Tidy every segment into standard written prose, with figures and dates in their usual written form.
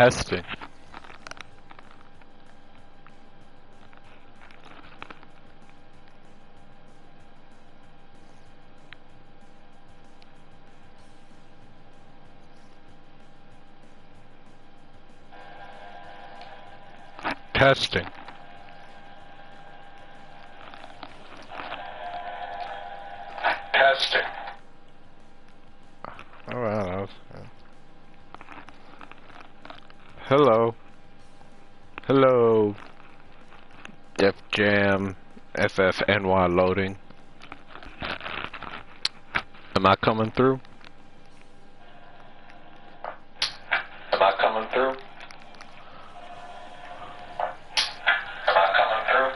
Testing. Testing. Testing. Oh, wow. Hello. Hello. Def Jam FFNY loading. Am I coming through? Am I coming through? Am I coming through?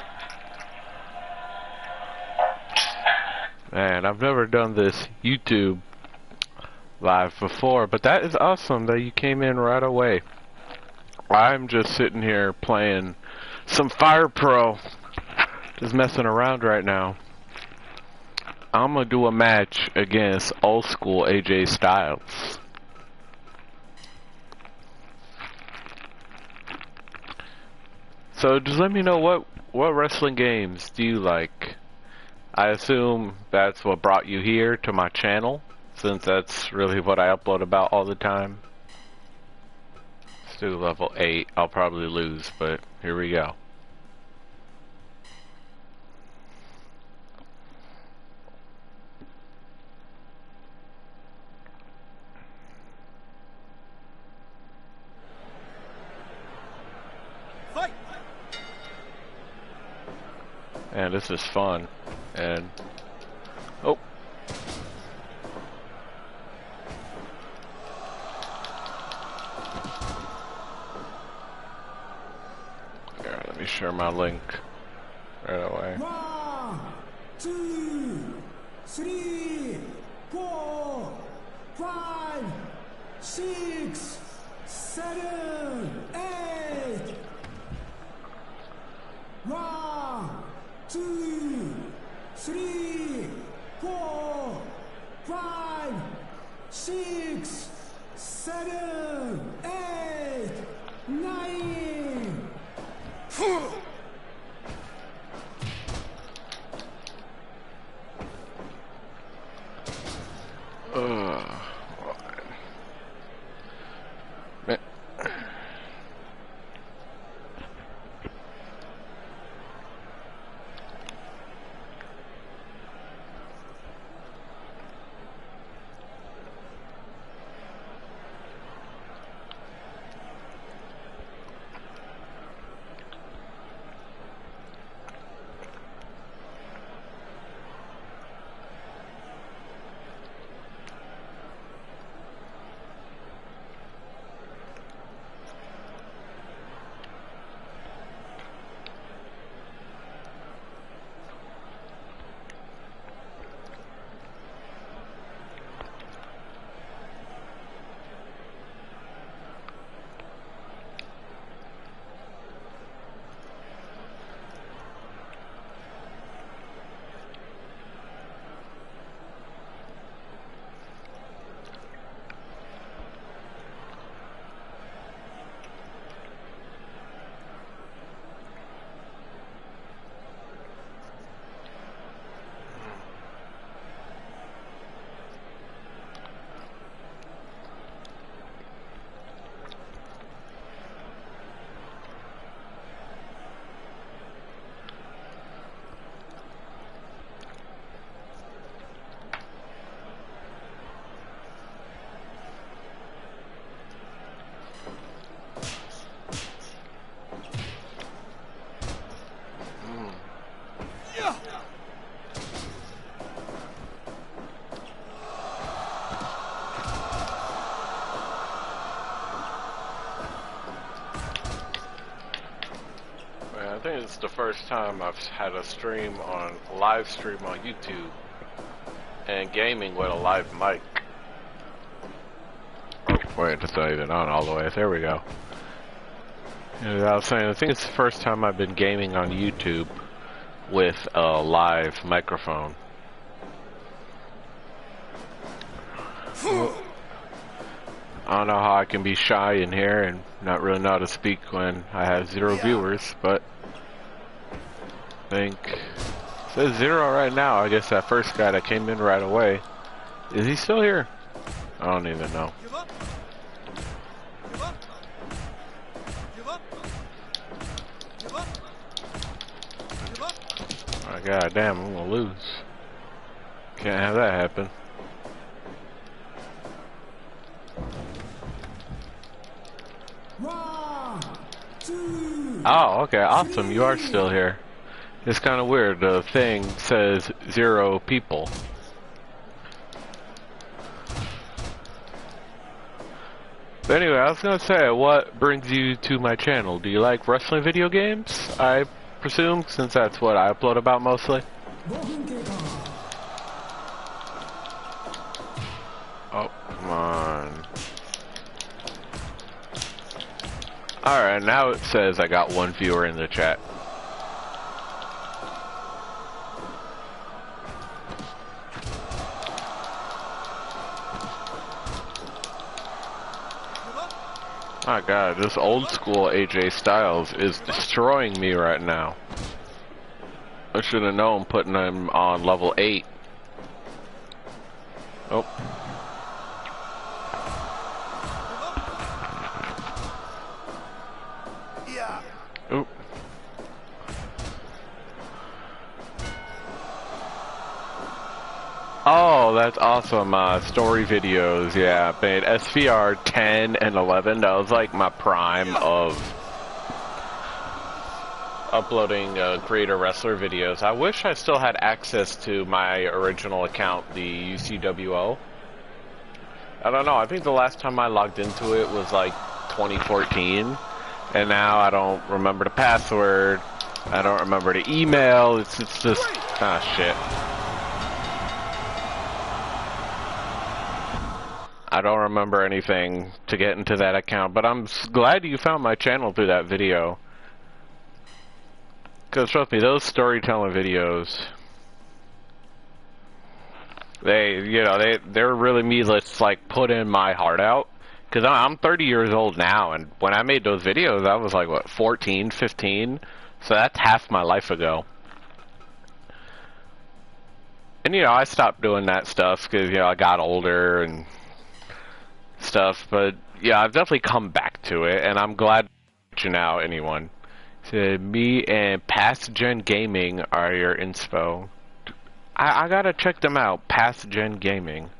Man, I've never done this YouTube live before, but that is awesome that you came in right away. I'm just sitting here playing some Fire Pro, just messing around right now. I'm gonna do a match against old school AJ Styles. So just let me know what wrestling games do you like? I assume that's what brought you here to my channel, since that's really what I upload about all the time. Let's do level 8. I'll probably lose, but here we go. Fight! And this is fun. And oh. Here, let me share my link right away. 1, 2, 3, 4, 5, 6, 7, 8. 1, 2, 3, 4, 5, 6, 7, 8, 9. Man. I think it's the first time I've had a live stream on YouTube and gaming with a live mic. Oh, wait, it's not even on all the way. There we go. And I was saying, I think it's the first time I've been gaming on YouTube with a live microphone. I don't know how I can be shy in here and not really know how to speak when I have 0 viewers, but I think it says 0 right now. I guess that first guy that came in right away. Is he still here? I don't even know. Give up. Give up. Give up. Give up. Give up. Oh, god damn, I'm gonna lose. Can't have that happen. One, two, Oh, okay, awesome. You are still here. It's kind of weird. The thing says 0 people. But anyway, I was gonna say, what brings you to my channel? Do you like wrestling video games? I presume, since that's what I upload about mostly. 5分経過。 Oh, come on. Alright, now it says I got 1 viewer in the chat. My god, this old school AJ Styles is destroying me right now. I should have known putting him on level 8. Oh. Yeah. Oop. Oh, that's awesome. Story videos, yeah. I made SvR 10 and 11. That was like my prime of uploading creator wrestler videos. I wish I still had access to my original account, the UCWO. I don't know. I think the last time I logged into it was like 2014. And now I don't remember the password. I don't remember the email. It's just, shit. I don't remember anything to get into that account, but I'm glad you found my channel through that video. Because trust me, those storytelling videos, they're really me that's like put in my heart out. Because I'm 30 years old now, and when I made those videos, I was like, what, 14, 15? So that's half my life ago. And, I stopped doing that stuff because, I got older and stuff. But, yeah, I've definitely come back to it, and I'm glad to now, anyone. So, me and Past Gen Gaming are your inspo. I gotta check them out, Past Gen Gaming.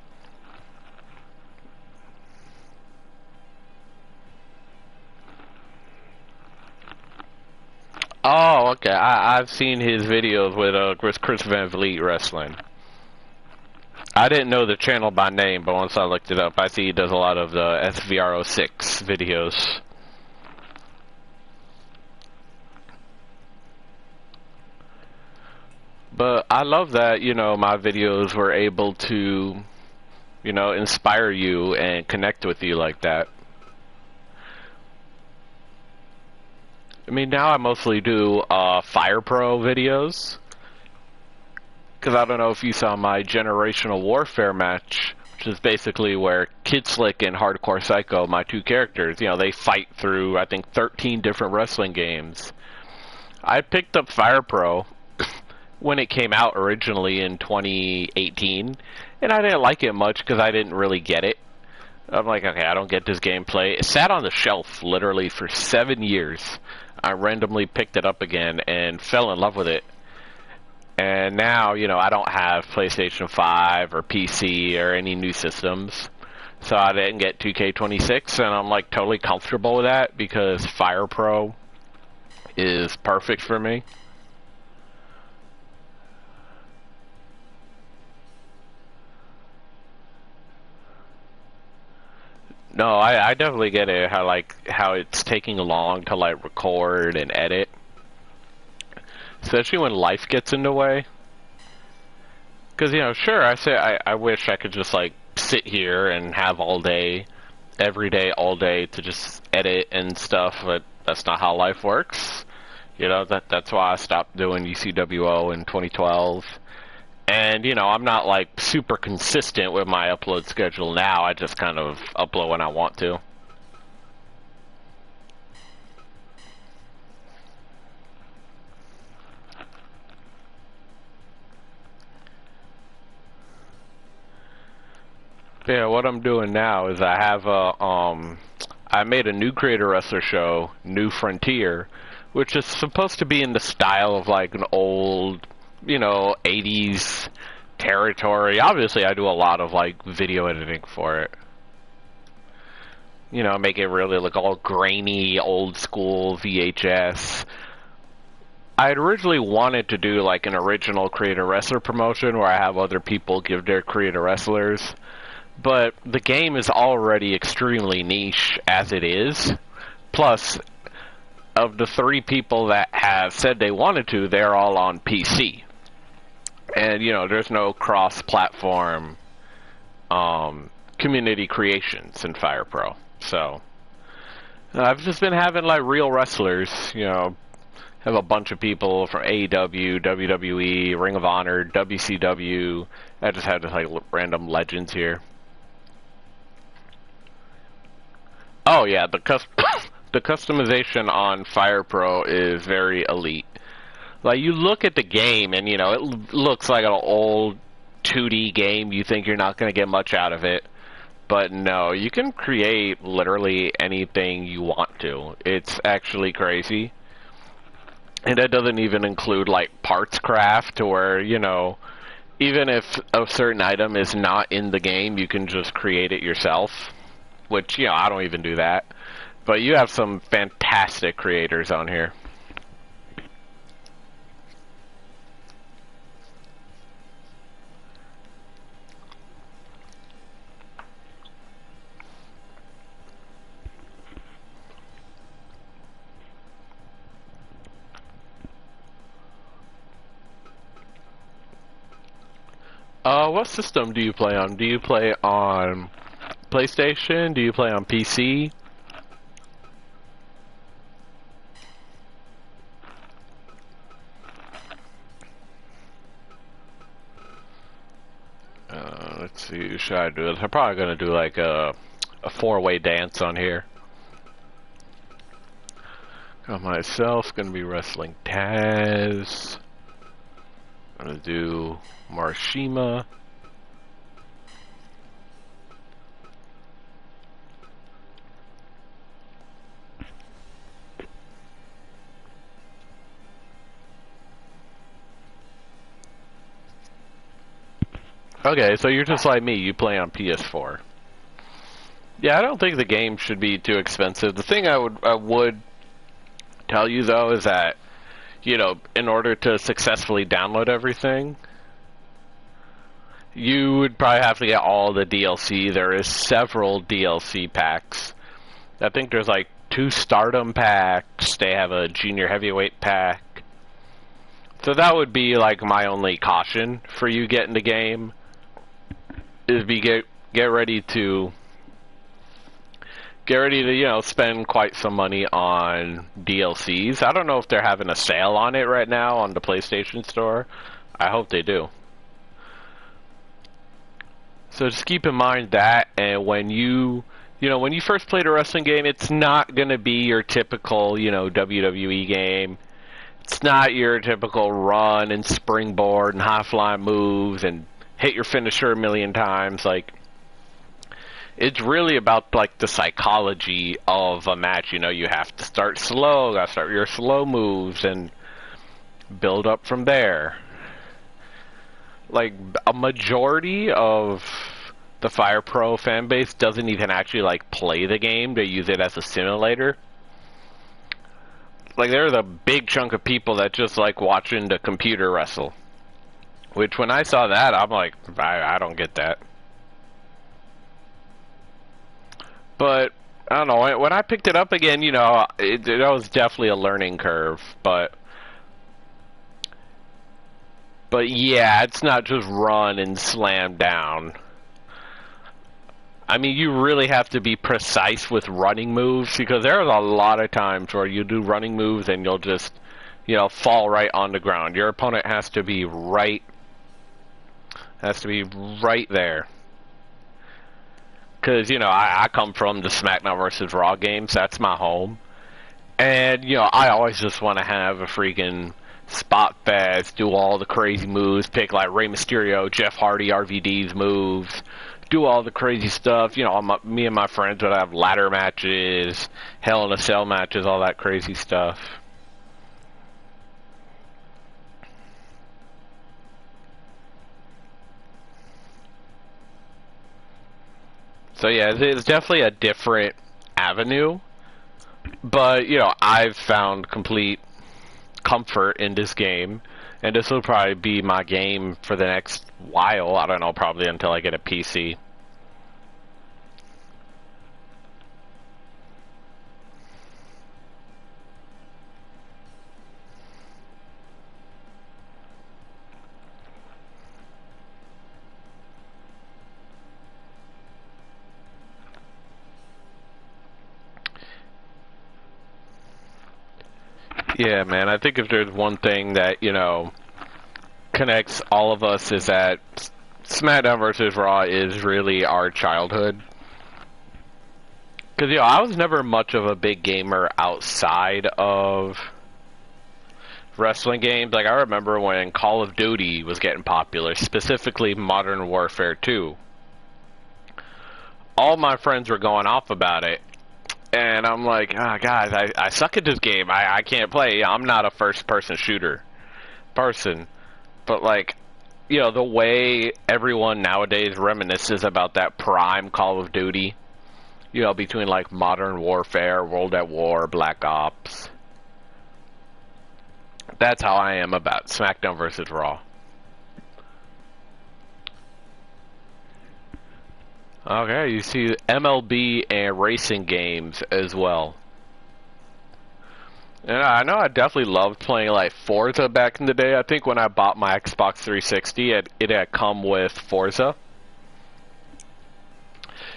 Oh, okay. I've seen his videos with Chris Van Vliet wrestling. I didn't know the channel by name, but once I looked it up, I see he does a lot of the SvR06 videos. But I love that, my videos were able to, inspire you and connect with you like that. I mean, now I mostly do Fire Pro videos. Because I don't know if you saw my Generational Warfare match, which is basically where Kid Slick and Hardcore Psycho, my 2 characters, they fight through, I think, 13 different wrestling games. I picked up Fire Pro when it came out originally in 2018, and I didn't like it much because I didn't really get it. I'm like, okay, I don't get this gameplay. It sat on the shelf literally for 7 years. I randomly picked it up again and fell in love with it. And now, I don't have PlayStation 5 or PC or any new systems. So I didn't get 2K26, and I'm like totally comfortable with that because Fire Pro is perfect for me. No, I definitely get it, how it's taking long to record and edit. Especially when life gets in the way. Because, sure, I wish I could just sit here and have all day, every day, all day to just edit and stuff, but that's not how life works. That's why I stopped doing UCWO in 2012. And, you know, I'm not like super consistent with my upload schedule now. I just kind of upload when I want to. Yeah, what I'm doing now is I have I made a new Creator Wrestler show, New Frontier, which is supposed to be in the style of like an old, you know, 80s territory. Obviously, I do a lot of like video editing for it. You know, make it really look all grainy, old school VHS. I had originally wanted to do like an original Creator Wrestler promotion where I have other people give their Creator Wrestlers. But the game is already extremely niche as it is. Plus, of the 3 people that have said they wanted to, they're all on PC. And, you know, there's no cross-platform community creations in Fire Pro. So, I've just been having, like, real wrestlers, you know, have a bunch of people from AEW, WWE, Ring of Honor, WCW. I just had, like, random legends here. Oh yeah, the customization on Fire Pro is very elite. Like, you look at the game and, you know, it looks like an old 2D game. You think you're not going to get much out of it. But no, you can create literally anything you want to. It's actually crazy. And that doesn't even include, like, parts craft, to where, you know, even if a certain item is not in the game, you can just create it yourself. Which, you know, I don't even do that. But you have some fantastic creators on here. What system do you play on? Do you play on PlayStation? Do you play on PC? Let's see, who should I do? I'm probably gonna do like a 4-way dance on here. Got myself, gonna be wrestling Taz. I'm gonna do Marshima. Okay, so you're just like me, you play on PS4. Yeah, I don't think the game should be too expensive. The thing I would tell you though is that, you know, in order to successfully download everything, you would probably have to get all the DLC. There is several DLC packs. I think there's like 2 Stardom packs. They have a Junior Heavyweight pack. So that would be like my only caution for you getting the game. Is get ready to you know, spend quite some money on DLCs. I don't know if they're having a sale on it right now on the PlayStation Store. I hope they do. So just keep in mind that, and when you know, when you first play the wrestling game, it's not gonna be your typical, you know, WWE game. It's not your typical run and springboard and high flying moves and hit your finisher a million times. Like, it's really about like the psychology of a match. You know, you have to start slow, gotta start your slow moves and build up from there. Like, a majority of the Fire Pro fan base doesn't even actually like play the game. They use it as a simulator. Like, there's a big chunk of people that just like watching the computer wrestle. Which, when I saw that, I'm like, I don't get that. But, I don't know, when I picked it up again, you know, it was definitely a learning curve, but yeah, it's not just run and slam down. I mean, you really have to be precise with running moves, because there's a lot of times where you do running moves and you'll just, you know, fall right on the ground. Your opponent has to be right Has to be right there. Because, you know, I come from the SmackDown vs. Raw games. That's my home. And, you know, I always just want to have a freaking spot fest, do all the crazy moves, pick like Rey Mysterio, Jeff Hardy, RVD's moves, do all the crazy stuff. You know, me and my friends would have ladder matches, Hell in a Cell matches, all that crazy stuff. So yeah, it's definitely a different avenue, but you know, I've found complete comfort in this game, and this will probably be my game for the next while. I don't know, probably until I get a PC. Yeah, man, I think if there's one thing that, you know, connects all of us is that SmackDown vs. Raw is really our childhood. Because, you know, I was never much of a big gamer outside of wrestling games. Like, I remember when Call of Duty was getting popular, specifically Modern Warfare 2. All my friends were going off about it. And I'm like, oh, guys, I suck at this game. I can't play. I'm not a first-person shooter person. But, like, you know, the way everyone nowadays reminisces about that prime Call of Duty, you know, between, like, Modern Warfare, World at War, Black Ops. That's how I am about SmackDown vs. Raw. Okay, you see MLB and racing games as well. And I know I definitely loved playing like Forza back in the day. I think when I bought my Xbox 360, it had come with Forza.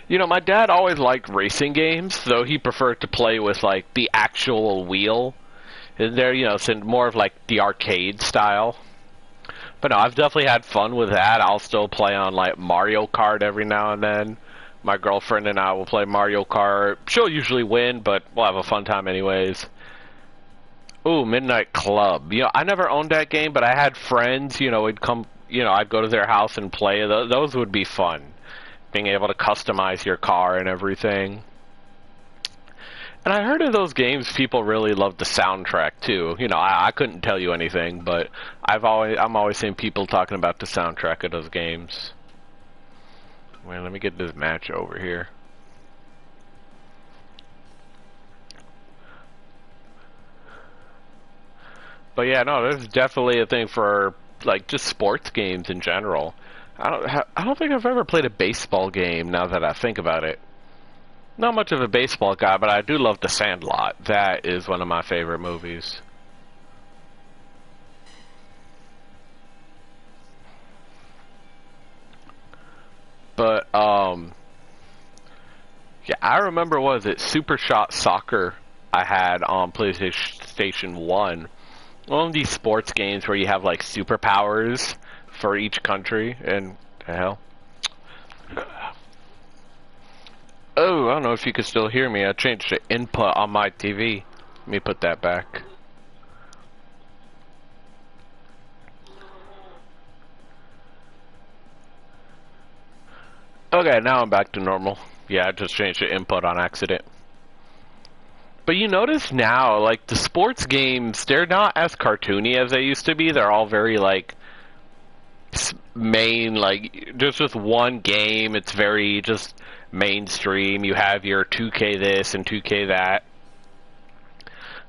You know, my dad always liked racing games, though he preferred to play with like the actual wheel. And there, you know, it's more of like the arcade style. But no, I've definitely had fun with that. I'll still play on like Mario Kart every now and then. My girlfriend and I will play Mario Kart. She'll usually win, but we'll have a fun time anyways. Ooh, Midnight Club. You know, I never owned that game, but I had friends, you know, would come, you know, I'd go to their house and play. Those would be fun. Being able to customize your car and everything. And I heard in those games people really love the soundtrack too. You know, I couldn't tell you anything, but I'm always seeing people talking about the soundtrack of those games. Wait, let me get this match over here. But yeah, no, there's definitely a thing for like just sports games in general. I don't think I've ever played a baseball game now that I think about it. Not much of a baseball guy, but I do love The Sandlot. That is one of my favorite movies. But, yeah, I remember, was it Super Shot Soccer I had on PlayStation 1. One of these sports games where you have, like, superpowers for each country, and, the hell. Oh, I don't know if you can still hear me. I changed the input on my TV. Let me put that back. Okay, now I'm back to normal. Yeah, I just changed the input on accident. But you notice now, like, the sports games, they're not as cartoony as they used to be. They're all very, like, main, like, just one game. It's very just mainstream. You have your 2K this and 2K that.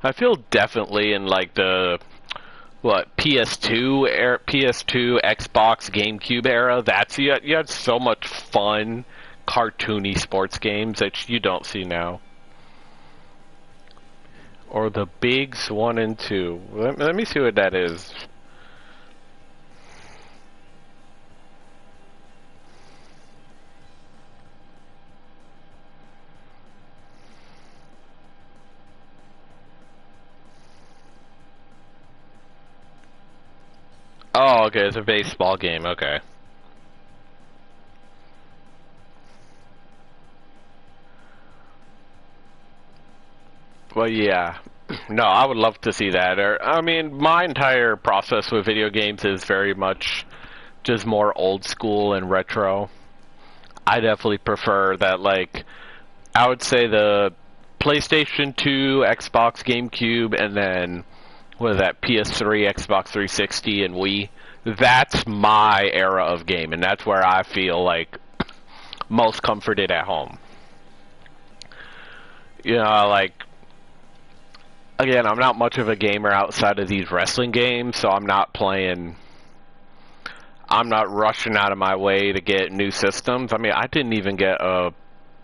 I feel definitely in, like, the PS2 era, PS2, Xbox, GameCube era. You had so much fun, cartoony sports games that you don't see now. Or the Bigs 1 and 2. Let me see what that is. Oh, okay, it's a baseball game, okay. Well, yeah. No, I would love to see that. Or, I mean, my entire process with video games is very much just more old school and retro. I definitely prefer that, like, I would say the PlayStation 2, Xbox, GameCube, and then, what is that, PS3, Xbox 360, and Wii. That's my era of game, and that's where I feel, like, most comforted at home. You know, like, again, I'm not much of a gamer outside of these wrestling games, so I'm not rushing out of my way to get new systems. I mean, I didn't even get a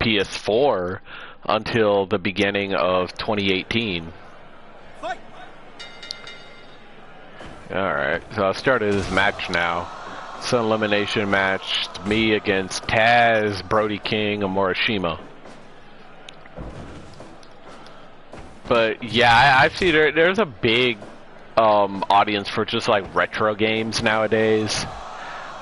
PS4 until the beginning of 2018. Fight! Alright, so I started this match now. It's an elimination match. It's me against Taz, Brody King, and Morishima. But yeah, I see there's a big audience for just like retro games nowadays.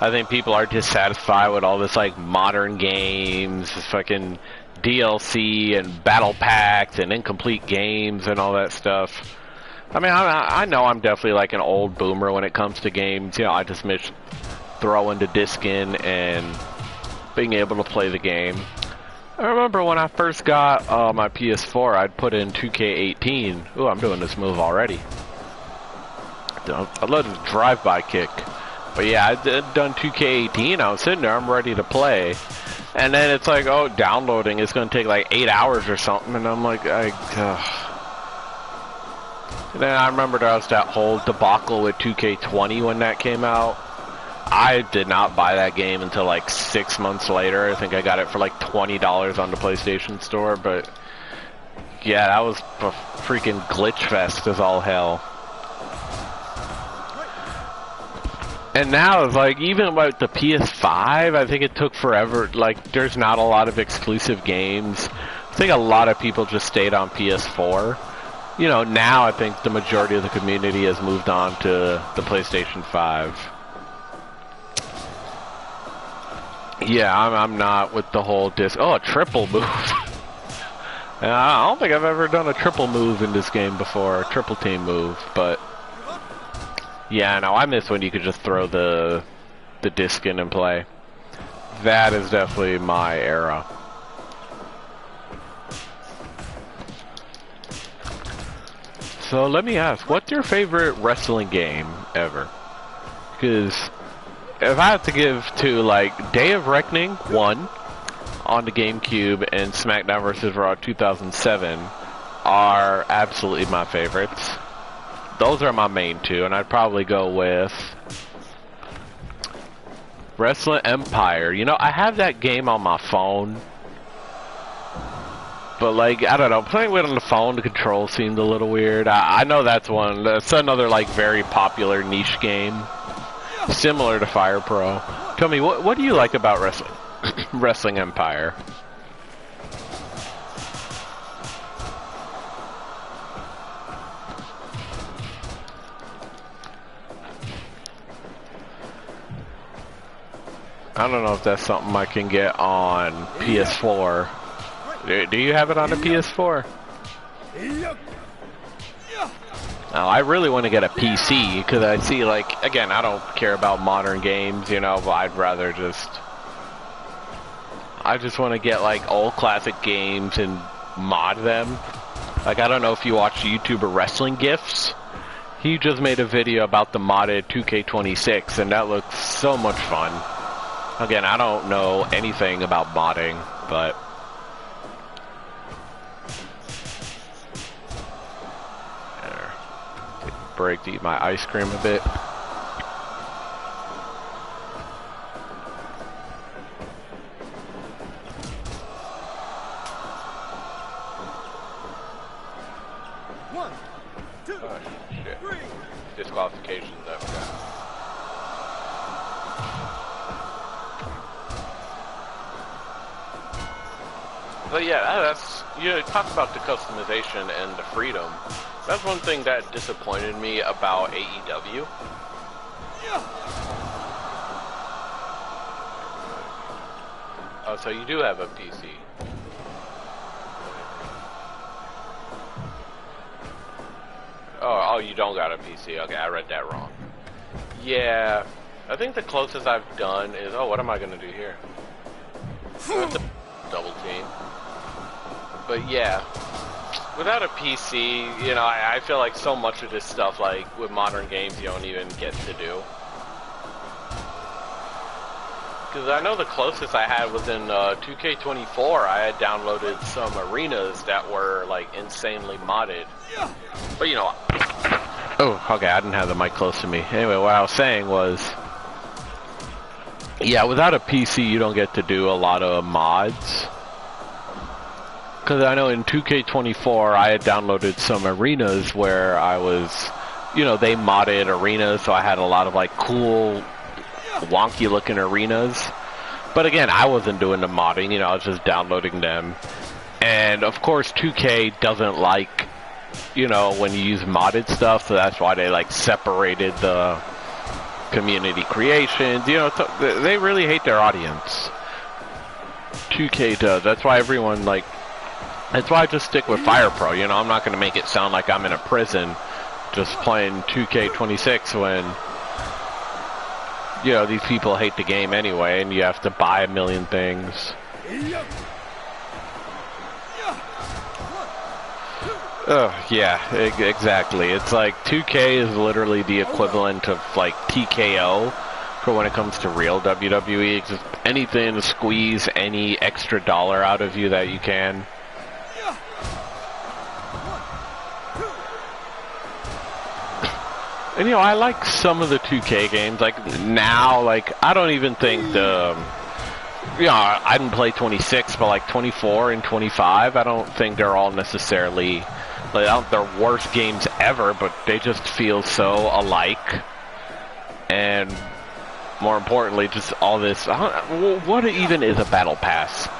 I think people are dissatisfied with all this like modern games, fucking DLC and battle packs and incomplete games and all that stuff. I mean, I know I'm definitely like an old boomer when it comes to games. You know, I just miss throwing the disc in and being able to play the game. I remember when I first got my PS4, I'd put in 2K18. Ooh, I'm doing this move already. I love the drive-by kick. But yeah, I'd done 2K18. I was sitting there, I'm ready to play. And then it's like, oh, downloading is going to take like 8 hours or something. And I'm like, And then I remember there was that whole debacle with 2K20 when that came out. I did not buy that game until like 6 months later. I think I got it for like $20 on the PlayStation Store, but yeah, that was a freaking glitch fest as all hell. And now it's like, even about the PS5, I think it took forever. Like, there's not a lot of exclusive games. I think a lot of people just stayed on PS4. You know, now I think the majority of the community has moved on to the PlayStation 5. Yeah, I'm not with the whole disc. Oh, a triple move. I don't think I've ever done a triple move in this game before, a triple team move, but yeah, no, I miss when you could just throw the disc in and play. That is definitely my era. So let me ask, what's your favorite wrestling game ever? Because if I have to give to, like, Day of Reckoning 1 on the GameCube and SmackDown vs. Raw 2007 are absolutely my favorites. Those are my main two, and I'd probably go with Wrestling Empire. You know, I have that game on my phone, but, like, I don't know, playing with it on the phone, the controls seemed a little weird. I know that's another, like, very popular niche game. Similar to Fire Pro. Tell me, what do you like about wrestling? Wrestling Empire. I don't know if that's something I can get on PS4. Do you have it on the PS4? Now, I really want to get a PC, because I see, like, again, I don't care about modern games, you know, but I just want to get, like, old classic games and mod them. Like, I don't know if you watch YouTuber Wrestling Gifts. He just made a video about the modded 2K26, and that looks so much fun. Again, I don't know anything about modding, but break to eat my ice cream a bit. One, two, Shit. three. Disqualifications, I forgot. But yeah, that's, you know, talk about the customization and the freedom. That's one thing that disappointed me about AEW. Oh, so you do have a PC. Oh, you don't got a PC. Okay, I read that wrong. Yeah, I think the closest I've done is... Oh, what am I going to do here? I have to double team. But yeah, without a PC, you know, I feel like so much of this stuff, like, with modern games, you don't even get to do. Because I know the closest I had was in 2K24. I had downloaded some arenas that were, like, insanely modded. But, you know... Oh, okay, I didn't have the mic close to me. Anyway, what I was saying was... Yeah, without a PC, you don't get to do a lot of mods. Because I know in 2K24, I had downloaded some arenas where I was... You know, they modded arenas, so I had a lot of, like, cool, wonky-looking arenas. But again, I wasn't doing the modding, you know, I was just downloading them. And, of course, 2K doesn't like... You know, when you use modded stuff, so that's why they, like, separated the community creations. You know, they really hate their audience. 2K does. That's why everyone, like... That's why I just stick with Fire Pro. You know, I'm not going to make it sound like I'm in a prison just playing 2K26 when... You know, these people hate the game anyway, and you have to buy a million things. Oh, yeah, exactly. It's like 2K is literally the equivalent of like TKO for when it comes to real WWE. It's just anything to squeeze any extra dollar out of you that you can. And you know, I like some of the 2K games. Like now, like I don't even think the... You know, I didn't play 26, but like 24 and 25, I don't think they're all necessarily... Like, they're worst games ever, but they just feel so alike. And more importantly, just all this... What even is a battle pass?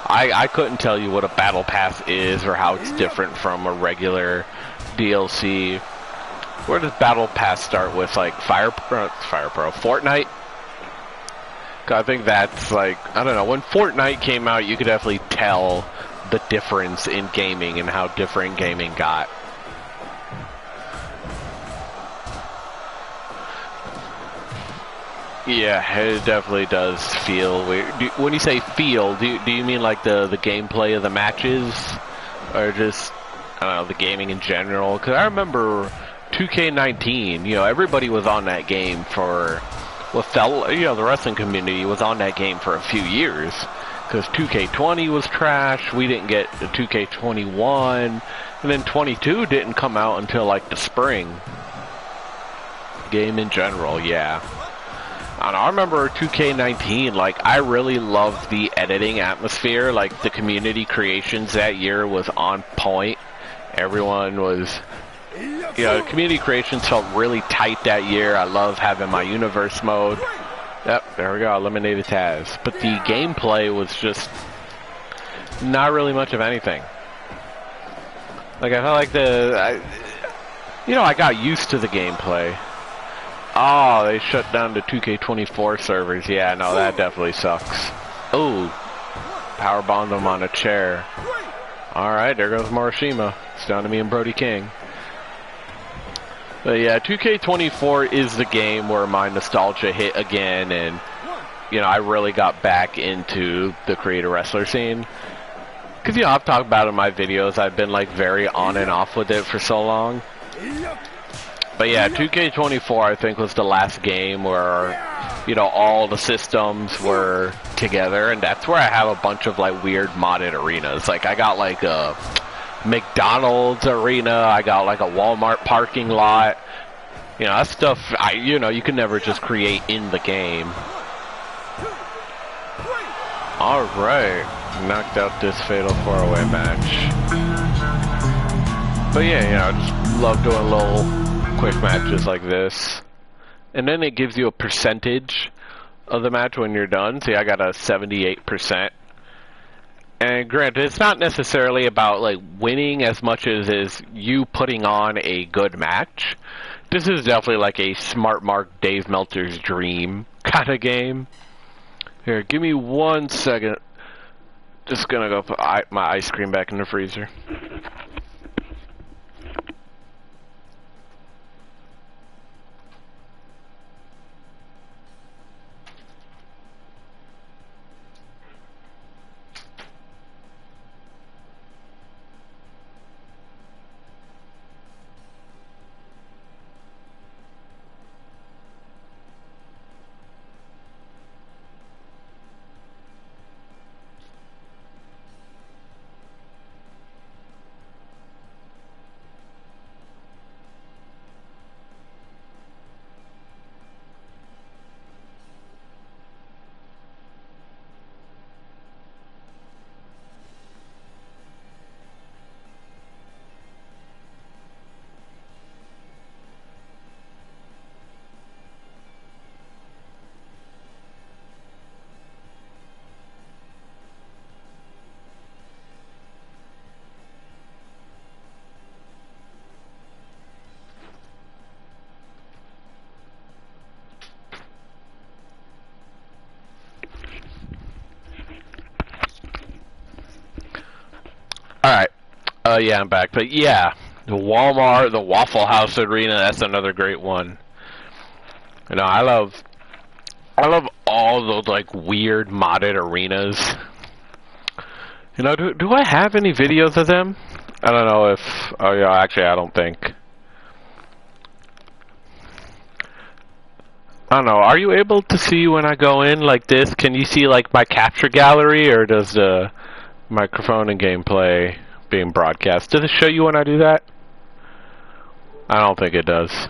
I couldn't tell you what a battle pass is or how it's different from a regular DLC. Where does battle pass start with? Like Fire Pro, Fortnite? I think that's like, I don't know, when Fortnite came out, you could definitely tell the difference in gaming and how different gaming got. Yeah, it definitely does feel weird. When you say feel, do you mean like the gameplay of the matches? Or just, I don't know, the gaming in general? Because I remember 2K19, you know, everybody was on that game for... Well, you know, the wrestling community was on that game for a few years. Because 2K20 was trash, we didn't get the 2K21, and then 22 didn't come out until like the spring. Game in general, yeah. And I remember 2K19, like, I really loved the editing atmosphere. Like, the community creations that year was on point. Everyone was... You know, community creations felt really tight that year. I love having my universe mode. Yep, there we go, eliminated Taz. But the gameplay was just not really much of anything. Like, I felt like you know, I got used to the gameplay. Oh, they shut down the 2K24 servers. Yeah, no, that definitely sucks. Oh, powerbombed him on a chair. Alright, there goes Morishima. It's down to me and Brody King. But yeah, 2K24 is the game where my nostalgia hit again, and you know, I really got back into the creator wrestler scene. Because, you know, I've talked about it in my videos, I've been like very on and off with it for so long. But yeah, 2K24 I think was the last game where, you know, all the systems were together, and that's where I have a bunch of like weird modded arenas. Like, I got like a McDonald's arena, I got like a Walmart parking lot. You know, that stuff, you know, you can never just create in the game. Alright, knocked out this fatal 4-way match. But yeah, you know, I just love doing little quick matches like this. And then it gives you a percentage of the match when you're done. See, I got a 78%. And granted, it's not necessarily about like winning as much as is you putting on a good match. This is definitely like a Smart Mark Dave Meltzer's dream kind of game. Here, give me 1 second. Just gonna go put my ice cream back in the freezer. Yeah, I'm back. But yeah, the Walmart, the Waffle House Arena, that's another great one. You know, I love all those like weird modded arenas. You know, do I have any videos of them? I don't know if. Oh yeah, actually, I don't think. I don't know. Are you able to see when I go in like this? Can you see like my capture gallery, or does the microphone and gameplay being broadcast? Does it show you when I do that? I don't think it does.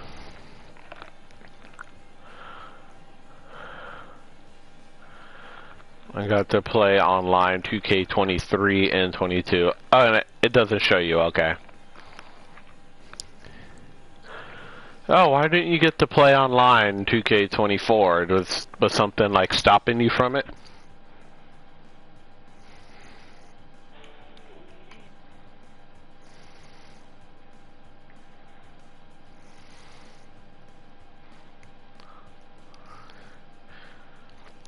I got to play online 2K23 and 22. Oh, and it doesn't show you. Okay. Oh, why didn't you get to play online 2K24? Was something like stopping you from it?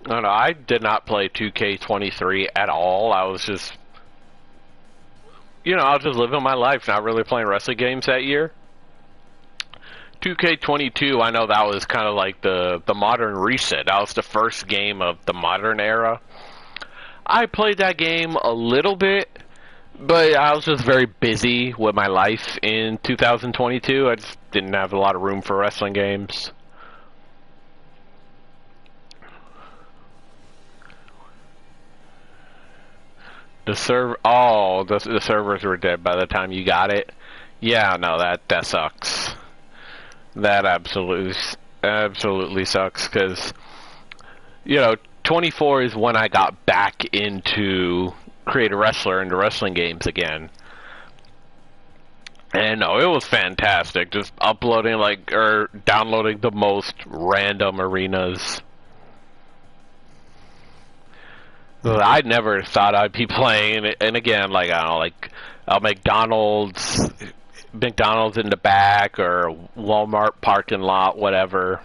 No, I did not play 2K23 at all. I was just, I was just living my life, not really playing wrestling games that year. 2K22, I know that was kind of like the modern reset. That was the first game of the modern era. I played that game a little bit, but I was just very busy with my life in 2022. I just didn't have a lot of room for wrestling games. The servers were dead by the time you got it. Yeah, no, that sucks. That absolutely sucks, because 24 is when I got back into Create a Wrestler into wrestling games again. And no, it was fantastic. Just uploading or downloading the most random arenas. I never thought I'd be playing it. And again, I don't know, McDonald's in the back, or Walmart parking lot, whatever.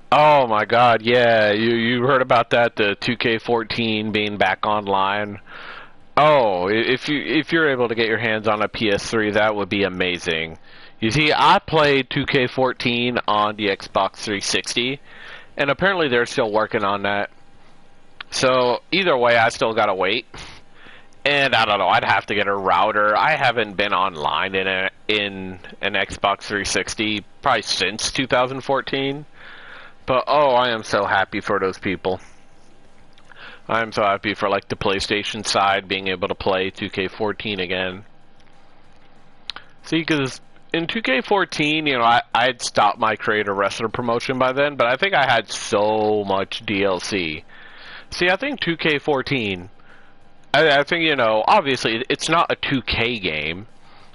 Oh my God, yeah, you heard about that, the 2K14 being back online. Oh, if you're able to get your hands on a PS3, that would be amazing. You see, I played 2K14 on the Xbox 360, and apparently they're still working on that. So either way, I still gotta wait. And I don't know, I'd have to get a router. I haven't been online in an Xbox 360 probably since 2014. But oh, I am so happy for those people. I'm so happy for the PlayStation side being able to play 2K14 again. See, because in 2K14, I had stopped my Creator Wrestler promotion by then, but I think I had so much DLC. See, I think 2K14, I think, obviously it's not a 2K game,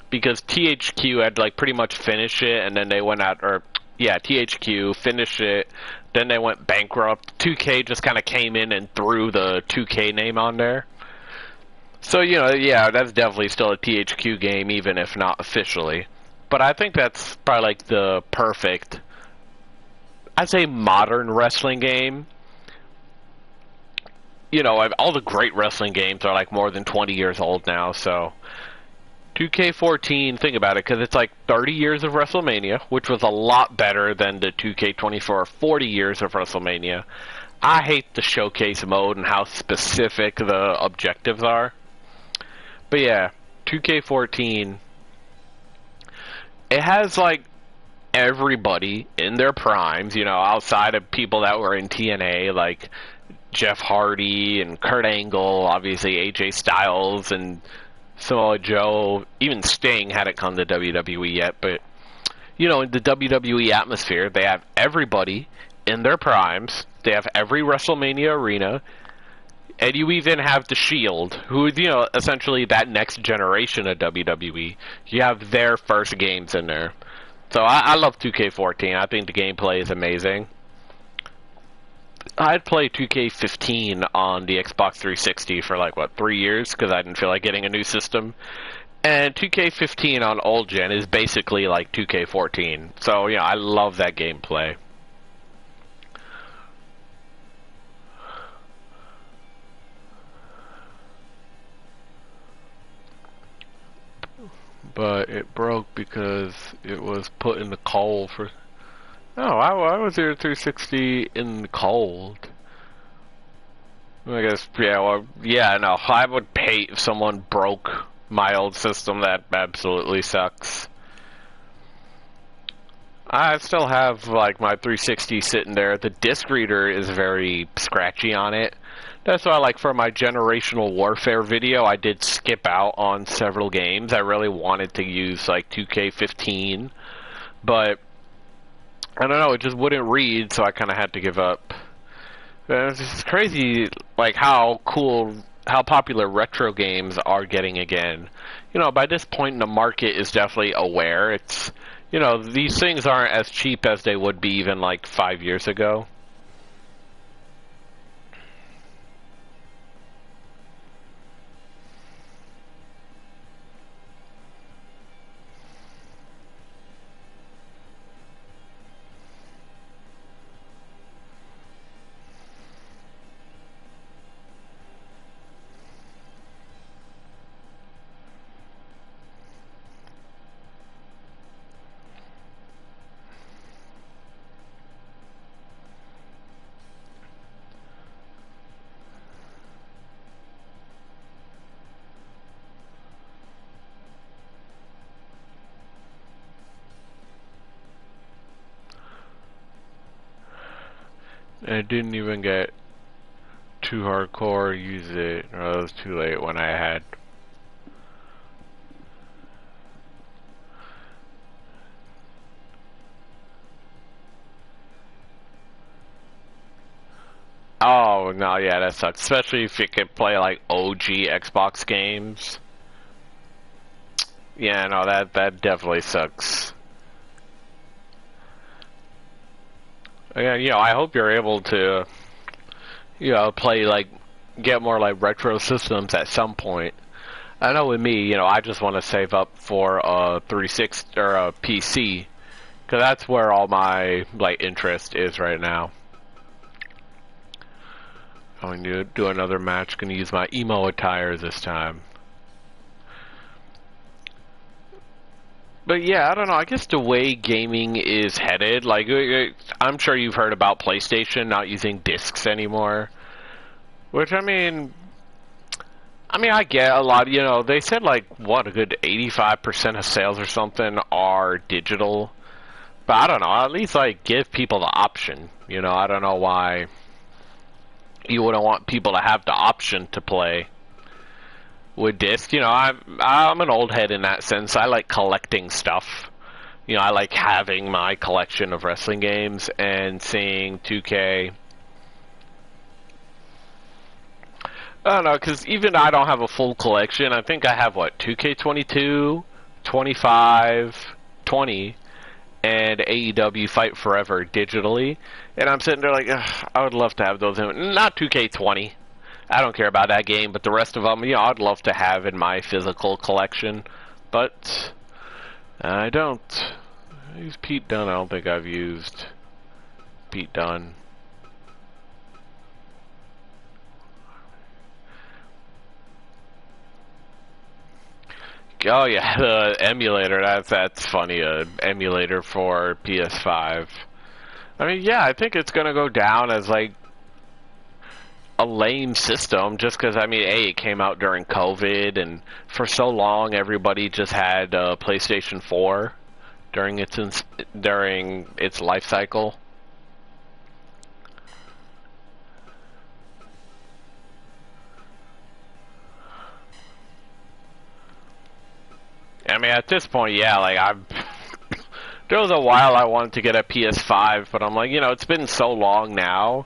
because THQ had pretty much finished it, and then they went out, THQ finished it, then they went bankrupt. 2K just kind of came in and threw the 2K name on there. So, yeah, that's definitely still a THQ game, even if not officially. But I think that's probably the perfect, I'd say, modern wrestling game. All the great wrestling games are more than 20 years old now, so 2K14, think about it, because it's 30 years of WrestleMania, which was a lot better than the 2K24 40 years of WrestleMania. I hate the showcase mode and how specific the objectives are. But yeah, 2K14, it has everybody in their primes, outside of people that were in TNA, like Jeff Hardy and Kurt Angle, obviously AJ Styles and Samoa Joe, even Sting hadn't come to WWE yet, but in the WWE atmosphere, they have everybody in their primes. They have every WrestleMania arena, and you even have the Shield, who is essentially that next generation of WWE. You have their first games in there, so I love 2K14. I think the gameplay is amazing. I'd play 2K15 on the Xbox 360 for 3 years, because I didn't feel like getting a new system. And 2K15 on old gen is basically like 2K14. So, yeah, I love that gameplay. But it broke because it was put in the cold for... Oh, why was there a 360 in the cold? I guess, yeah, well, yeah, no, I would hate if someone broke my old system. That absolutely sucks. I still have, like, my 360 sitting there. The disc reader is very scratchy on it. That's why, like, for my generational warfare video, I did skip out on several games. I really wanted to use, like, 2K15, but I don't know, it just wouldn't read, so I kind of had to give up. It's crazy, like, how popular retro games are getting again. You know, by this point, the market is definitely aware. It's, you know, these things aren't as cheap as they would be even, like, 5 years ago. And it didn't even get too hardcore, use it, or it was too late when I had. Oh, no, yeah, that sucks. Especially if you could play, like, OG Xbox games. Yeah, no, that definitely sucks. Yeah, you know, I hope you're able to, you know, play, like, get more, like, retro systems at some point. I know with me, you know, I just want to save up for a 360 or a PC, because that's where all my, like, interest is right now. I'm going to do another match, going to use my emo attire this time. But yeah, I don't know. I guess the way gaming is headed, like, I'm sure you've heard about PlayStation not using discs anymore. Which, I get a lot, you know, they said, like, what, a good 85% of sales or something are digital. But I don't know, at least, like, give people the option. You know, I don't know why you wouldn't want people to have the option to play with disc. You know, I'm an old head in that sense. I like collecting stuff. You know, I like having my collection of wrestling games and seeing 2K. I don't know, because even I don't have a full collection. I think I have, what, 2K22, 25, 20, and AEW Fight Forever digitally. And I'm sitting there like, ugh, I would love to have those. Not 2K20. I don't care about that game, but the rest of them, you know, I'd love to have in my physical collection. But I don't. I use Pete Dunne. I don't think I've used Pete Dunne. Oh yeah, the emulator. That's funny. Emulator for PS5. I mean, yeah, I think it's gonna go down as like a lame system, just because I mean, it came out during COVID, and for so long everybody just had PlayStation 4 during its life cycle. I mean, at this point, yeah, like there was a while I wanted to get a PS5, but I'm like, you know, it's been so long now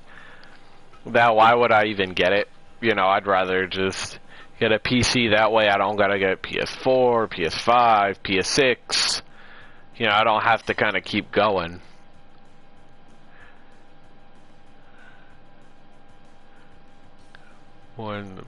that why would I even get it? You know, I'd rather just get a PC. That way I don't gotta get PS4, PS5, PS6. You know, I don't have to kind of keep going. When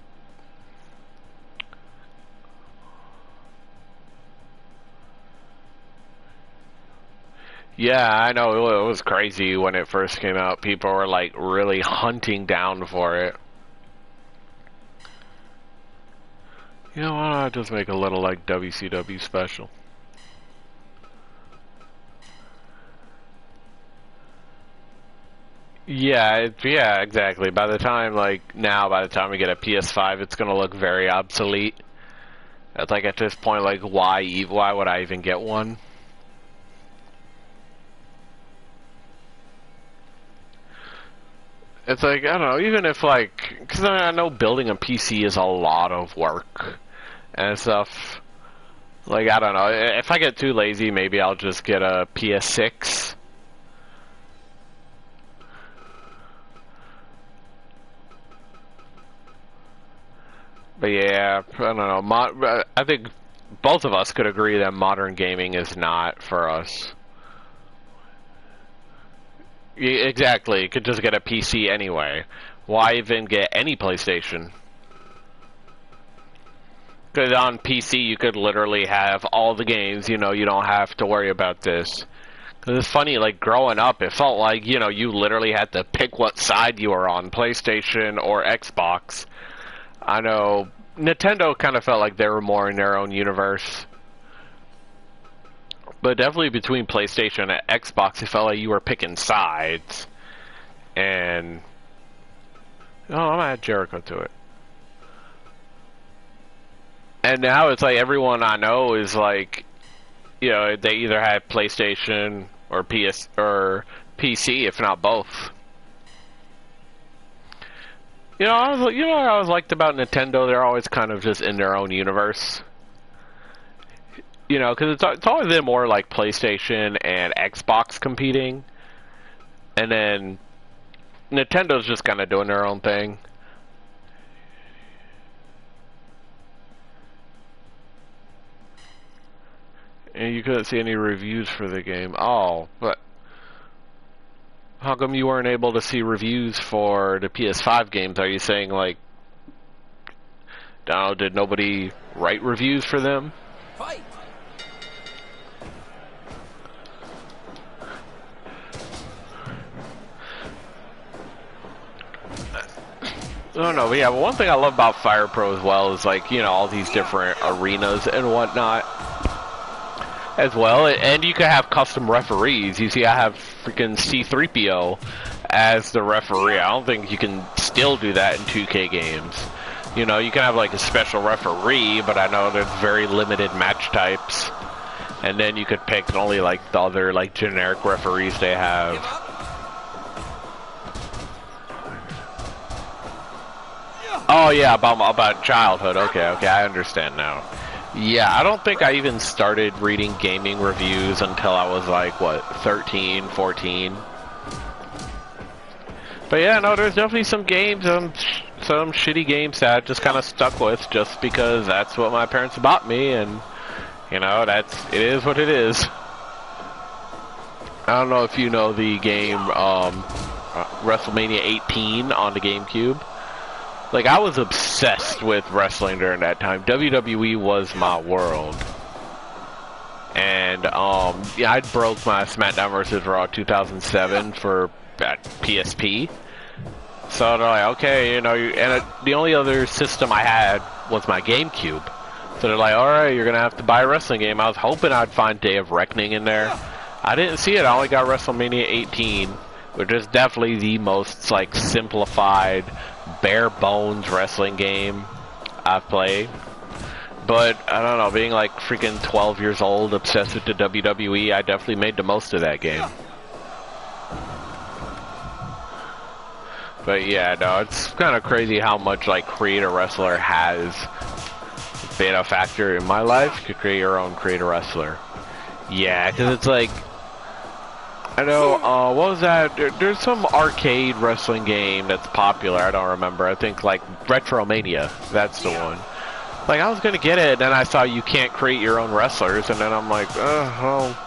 Yeah, I know it was crazy when it first came out. People were like really hunting down for it. You know, why don't I just make a little like WCW special? Yeah, yeah, exactly. By the time by the time we get a PS5, it's gonna look very obsolete. It's like at this point, like why would I even get one? It's like, I don't know, even if like, because I know building a PC is a lot of work and stuff. Like, I don't know, if I get too lazy, maybe I'll just get a PS6. But yeah, I don't know, I think both of us could agree that modern gaming is not for us. Exactly, you could just get a PC anyway. Why even get any PlayStation? Because on PC you could literally have all the games, you know, you don't have to worry about this. Because it's funny, like, growing up, it felt like, you know, you literally had to pick what side you were on, PlayStation or Xbox. I know Nintendo kind of felt like they were more in their own universe. But definitely between PlayStation and Xbox, it felt like you were picking sides. And... oh, I'm gonna add Jericho to it. And now it's like everyone I know is like, you know, they either have PlayStation or PS or PC, if not both. You know, you know what I always liked about Nintendo? They're always kind of just in their own universe. You know, because it's always been more like PlayStation and Xbox competing, and then Nintendo's just kind of doing their own thing. And you couldn't see any reviews for the game. Oh, but how come you weren't able to see reviews for the PS5 games? Are you saying, like, oh, did nobody write reviews for them? Fight! I don't know, but yeah, but one thing I love about Fire Pro as well is, like, you know, all these different arenas and whatnot as well, and you can have custom referees. You see, I have freaking C-3PO as the referee. I don't think you can still do that in 2K games. You know, you can have like a special referee, but I know there's very limited match types, and then you could pick only like the other like generic referees they have. Oh yeah, about childhood. Okay, I understand now. Yeah, I don't think I even started reading gaming reviews until I was like, what, 13, 14? But yeah, no, there's definitely some games, some shitty games that I just kind of stuck with just because that's what my parents bought me, and, you know, it is what it is. I don't know if you know the game, WrestleMania 18 on the GameCube. Like, I was obsessed with wrestling during that time. WWE was my world. And, yeah, I broke my SmackDown vs. Raw 2007 for PSP. So they're like, okay, you know, the only other system I had was my GameCube. So they're like, alright, you're gonna have to buy a wrestling game. I was hoping I'd find Day of Reckoning in there. I didn't see it. I only got WrestleMania 18, which is definitely the most, like, simplified, bare bones wrestling game I've played. But I don't know, being like freaking 12 years old, obsessed with the WWE, I definitely made the most of that game. But yeah, no, it's kind of crazy how much like Create a Wrestler has been a factor in my life. You could create your own Create a Wrestler. Yeah, because it's like, I know, what was that? There's some arcade wrestling game that's popular. I don't remember. I think, like, Retromania. That's the one. Like, I was going to get it, and then I saw you can't create your own wrestlers, and then I'm like, oh,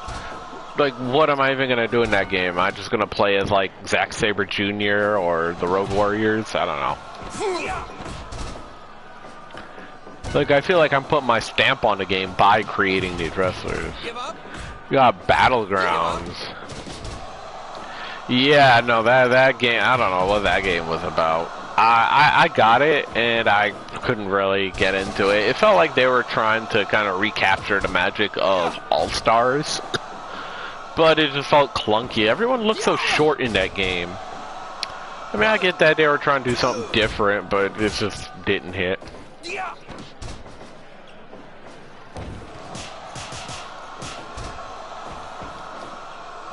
like, what am I even going to do in that game? Am I just going to play as, like, Zack Sabre Jr. or the Road Warriors? I don't know. Like, I feel like I'm putting my stamp on the game by creating these wrestlers. Give up? We got Battlegrounds. Yeah, no, that game, I don't know what that game was about. I got it, and I couldn't really get into it. It felt like they were trying to kind of recapture the magic of All-Stars, but it just felt clunky. Everyone looked so short in that game. I mean, I get that they were trying to do something different, but it just didn't hit.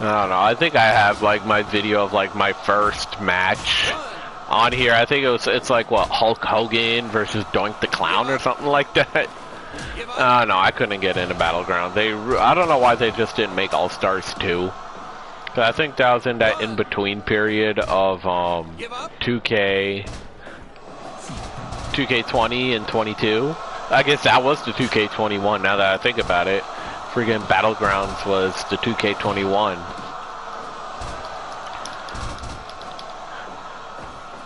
I don't know. I think I have like my video of like my first match on here. I think it's like what, Hulk Hogan versus Doink the Clown or something like that. No, I couldn't get into Battleground. I don't know why they just didn't make All Stars 2. Cause I think that was in that in between period of 2K 2K20 and 22. I guess that was the 2K21. Now that I think about it. Freaking Battlegrounds was the 2K21.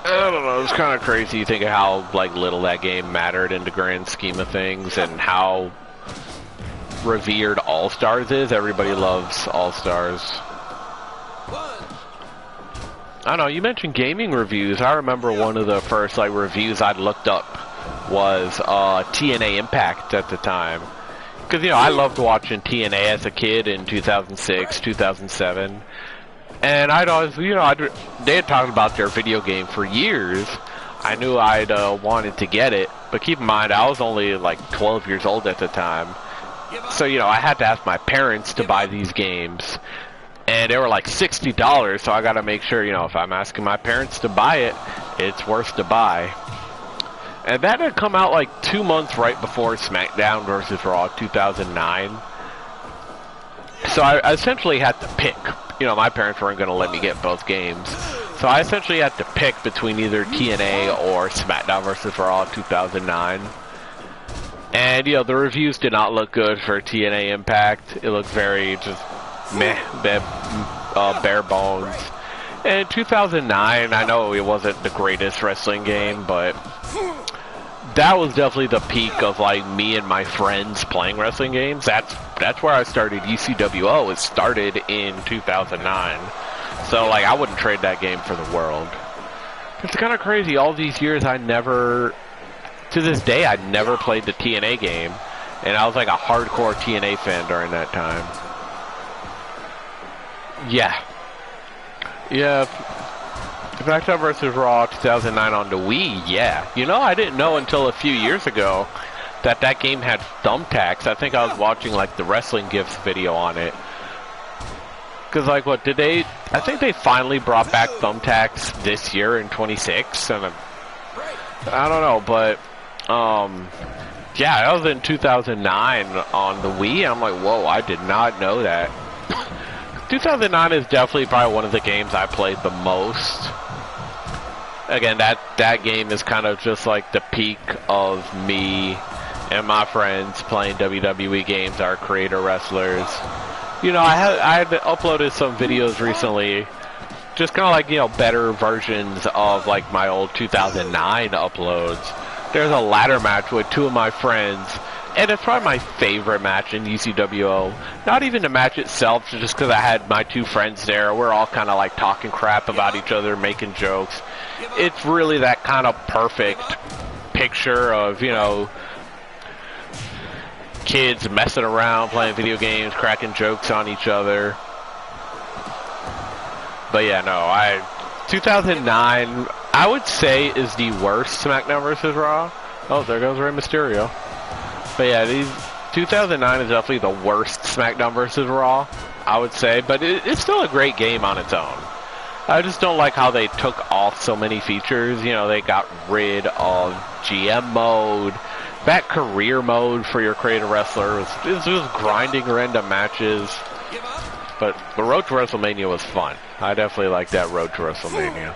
I don't know, it's kind of crazy you think of how like little that game mattered in the grand scheme of things and how revered All-Stars is. Everybody loves All-Stars. I don't know, you mentioned gaming reviews. I remember one of the first like reviews I'd looked up was TNA Impact at the time. Because, you know, I loved watching TNA as a kid in 2006, 2007. And I'd always, you know, they had talked about their video game for years. I knew I'd wanted to get it. But keep in mind, I was only like 12 years old at the time. So, you know, I had to ask my parents to buy these games. And they were like $60, so I got to make sure, you know, if I'm asking my parents to buy it, it's worth to buy. And that had come out like 2 months right before SmackDown vs. Raw 2009. So I essentially had to pick. You know, my parents weren't going to let me get both games. So I essentially had to pick between either TNA or SmackDown vs. Raw 2009. And, you know, the reviews did not look good for TNA Impact. It looked very just meh, bare bones. And in 2009, I know it wasn't the greatest wrestling game, but that was definitely the peak of like me and my friends playing wrestling games. That's where I started ECWO. It started in 2009. So like I wouldn't trade that game for the world. It's kind of crazy. All these years to this day, I never played the TNA game. And I was like a hardcore TNA fan during that time. Yeah. Yeah. SmackDown vs. Raw 2009 on the Wii, yeah. You know, I didn't know until a few years ago that game had thumbtacks. I think I was watching, like, the Wrestling Gifts video on it. Because, like, what, I think they finally brought back thumbtacks this year in 26, and I don't know, but, yeah, that was in 2009 on the Wii, and I'm like, whoa, I did not know that. 2009 is definitely probably one of the games I played the most. Again, that game is kind of just like the peak of me and my friends playing WWE games, our creator wrestlers. You know, I had uploaded some videos recently, just kind of like, you know, better versions of like my old 2009 uploads. There's a ladder match with two of my friends, and it's probably my favorite match in ECWO. Not even the match itself, just because I had my two friends there. We're all kind of like talking crap about each other, making jokes. It's really that kind of perfect picture of, you know, kids messing around, playing video games, cracking jokes on each other. But yeah, no, 2009, I would say, is the worst SmackDown vs. Raw. Oh, there goes Rey Mysterio. But yeah, 2009 is definitely the worst SmackDown vs. Raw, I would say. But it's still a great game on its own. I just don't like how they took off so many features. You know, they got rid of GM mode, that career mode for your creative wrestler. It was just grinding random matches. But the Road to WrestleMania was fun. I definitely like that Road to WrestleMania.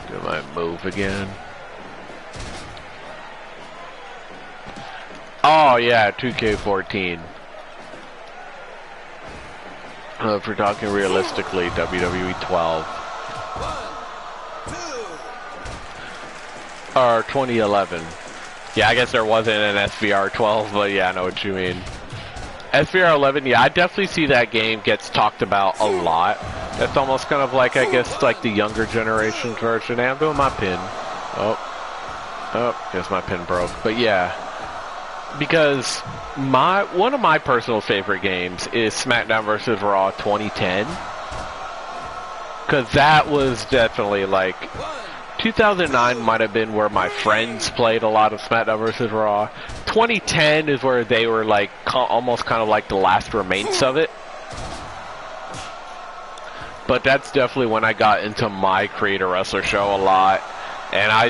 Do my move again. Oh yeah, 2K14. If we're talking realistically, WWE 12. Or 2011. Yeah, I guess there wasn't an SvR 12, but yeah, I know what you mean. SvR 11, yeah, I definitely see that game gets talked about a lot. That's almost kind of like, I guess, like the younger generation's version. Hey, I'm doing my pin. Oh, guess my pin broke. But yeah, because one of my personal favorite games is SmackDown vs. Raw 2010. Because that was definitely like 2009 might have been where my friends played a lot of SmackDown vs. Raw. 2010 is where they were like almost kind of like the last remains of it. But that's definitely when I got into my Creator Wrestler show a lot. And I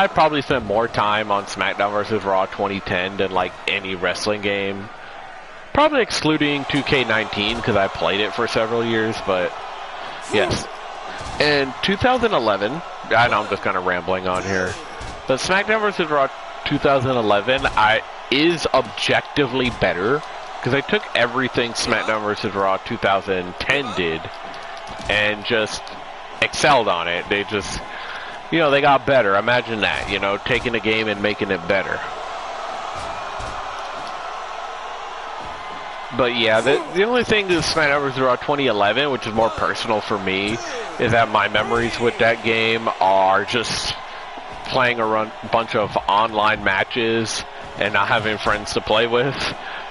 probably spent more time on SmackDown vs. Raw 2010 than like any wrestling game. Probably excluding 2K19 because I played it for several years, but yes. In 2011, I know I'm just kind of rambling on here, but SmackDown vs. Raw 2011 is objectively better because I took everything SmackDown vs. Raw 2010 did and just excelled on it. They just, they got better. Imagine that, taking a game and making it better. But yeah, the only thing is SmackDown vs. Raw 2011, which is more personal for me, is that my memories with that game are just playing a bunch of online matches and not having friends to play with.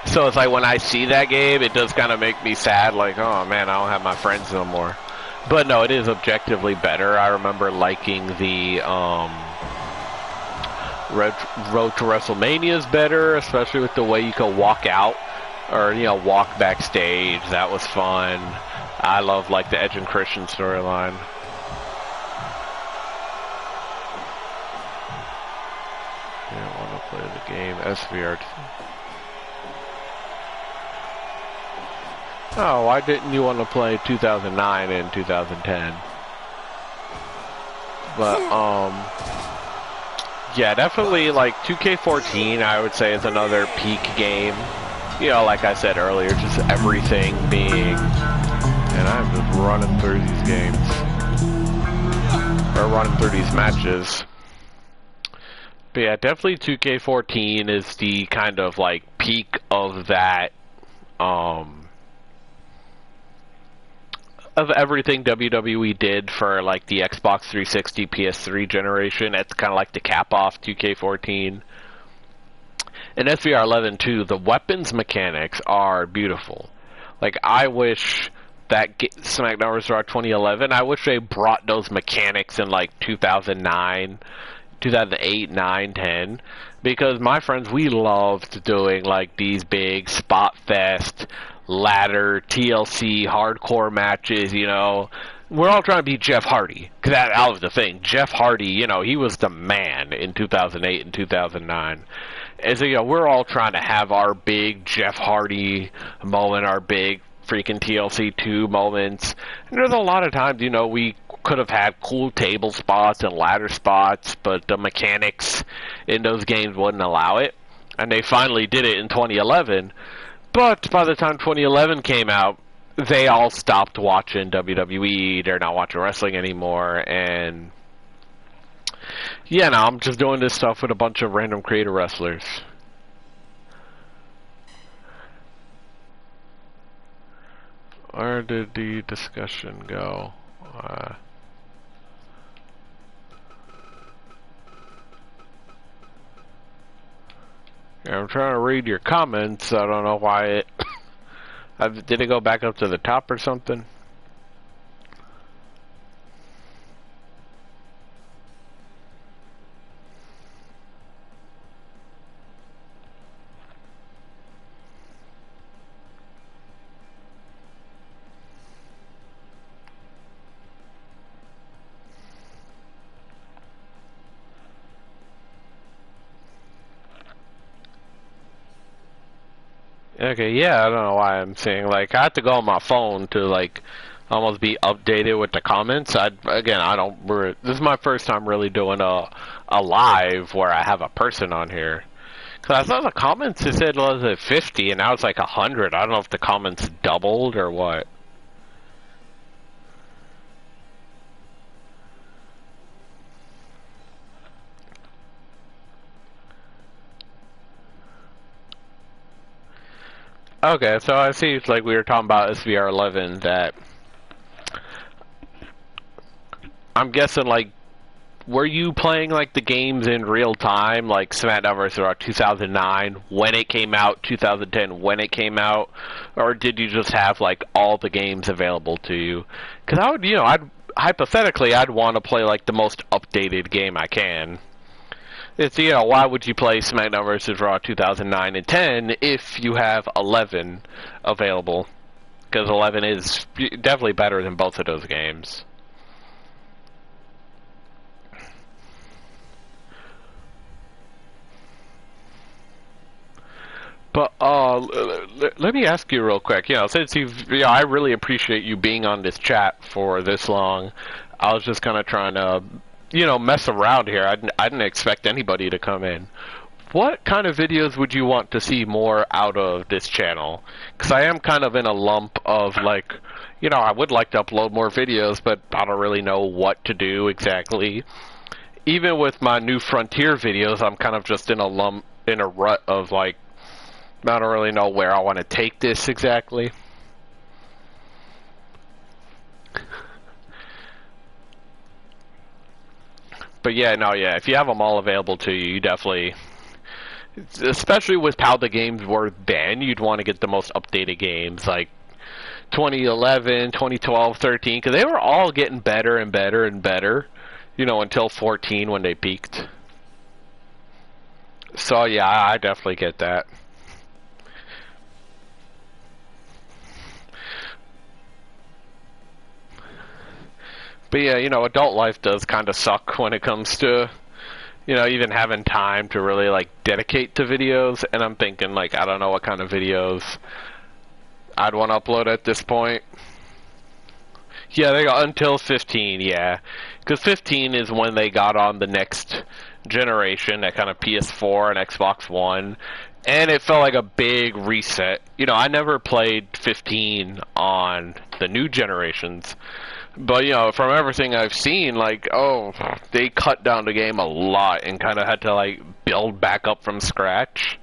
So it's like when I see that game, it does kind of make me sad, like, oh man, I don't have my friends no more. But no, it is objectively better. I remember liking the Road to WrestleMania's better, especially with the way you could walk out or walk backstage. That was fun. I love like the Edge and Christian storyline. I don't want to play the game SvR. Oh, why didn't you want to play 2009 and 2010? But yeah, definitely like 2K14 I would say is another peak game. Like I said earlier, just everything being, and I'm just running through these games, or running through these matches. But yeah, definitely 2K14 is the kind of like peak of that, of everything WWE did for like the Xbox 360, PS3 generation. It's kind of like the cap off 2K14. In SvR 11 too, the weapons mechanics are beautiful. Like, I wish that SmackDown vs. Raw 2011, I wish they brought those mechanics in like 2009, 2008, 9, 10. Because my friends, we loved doing like these big spot fest, ladder, TLC, hardcore matches, We're all trying to be Jeff Hardy. Because that was the thing. Jeff Hardy, he was the man in 2008 and 2009. And so, we're all trying to have our big Jeff Hardy moment, our big freaking TLC 2 moments. And there's a lot of times, we could have had cool table spots and ladder spots, but the mechanics in those games wouldn't allow it. And they finally did it in 2011. But by the time 2011 came out, they all stopped watching WWE. They're not watching wrestling anymore. And yeah, now I'm just doing this stuff with a bunch of random creator wrestlers. Where did the discussion go? Yeah, I'm trying to read your comments. I don't know why it... did it go back up to the top or something? Okay, yeah, I don't know why I'm saying, like, I have to go on my phone to, like, almost be updated with the comments. This is my first time really doing a live where I have a person on here. Because I thought the comments, it said, was it 50, and now it's like 100. I don't know if the comments doubled or what. Okay, so I see it's like we were talking about SvR 11 that I'm guessing like were you playing like the games in real time, like SmackDown vs. Raw 2009 when it came out, 2010 when it came out, or did you just have like all the games available to you? Because I would, I'd hypothetically I'd want to play like the most updated game I can. It's why would you play SmackDown vs. Raw 2009 and 10 if you have 11 available? Because 11 is definitely better than both of those games. But let me ask you real quick. Since I really appreciate you being on this chat for this long. I was just kind of trying to, mess around here. I didn't expect anybody to come in. What kind of videos would you want to see more out of this channel? Because I am kind of in a lump of like, I would like to upload more videos, but I don't really know what to do exactly. Even with my New Frontier videos, I'm kind of just in a rut of like, I don't really know where I want to take this exactly. But yeah, if you have them all available to you, you definitely, especially with how the games were then, you'd want to get the most updated games, like 2011, 2012, 13, because they were all getting better and better and better, until 14 when they peaked. So yeah, I definitely get that. But yeah, adult life does kind of suck when it comes to, even having time to really, like, dedicate to videos. And I'm thinking, like, I don't know what kind of videos I'd want to upload at this point. Yeah, they got until 15, yeah. Because 15 is when they got on the next generation, that kind of PS4 and Xbox One. And it felt like a big reset. I never played 15 on the new generations. But, from everything I've seen, like, they cut down the game a lot and kind of had to, like, build back up from scratch.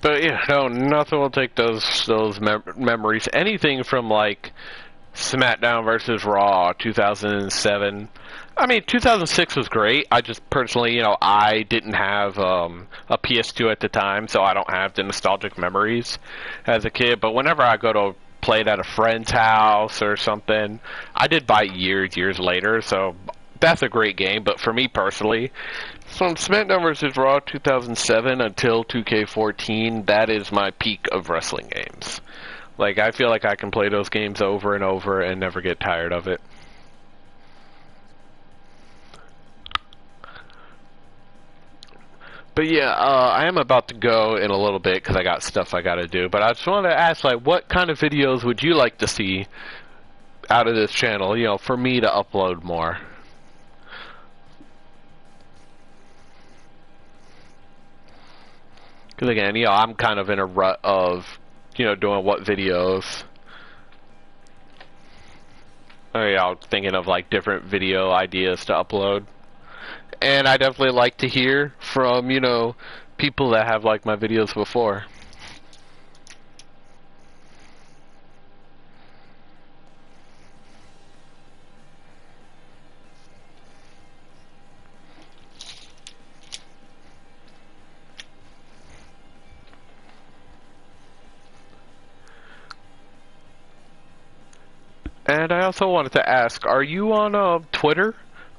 But, nothing will take those memories. Anything from, like, SmackDown vs. Raw 2007. I mean, 2006 was great. I just personally, I didn't have a PS2 at the time, so I don't have the nostalgic memories as a kid. But whenever I go to play it at a friend's house or something, I did buy it years later, so that's a great game. But for me personally, from SmackDown vs. Raw 2007 until 2K14, that is my peak of wrestling games. Like, I feel like I can play those games over and over and never get tired of it. But yeah, I am about to go in a little bit because I got stuff I gotta do. But I just wanted to ask, like, what kind of videos would you like to see out of this channel, for me to upload more? Because again, I'm kind of in a rut of, doing what videos. Thinking of, like, different video ideas to upload. And I definitely like to hear from, people that have liked my videos before. And I also wanted to ask, are you on Twitter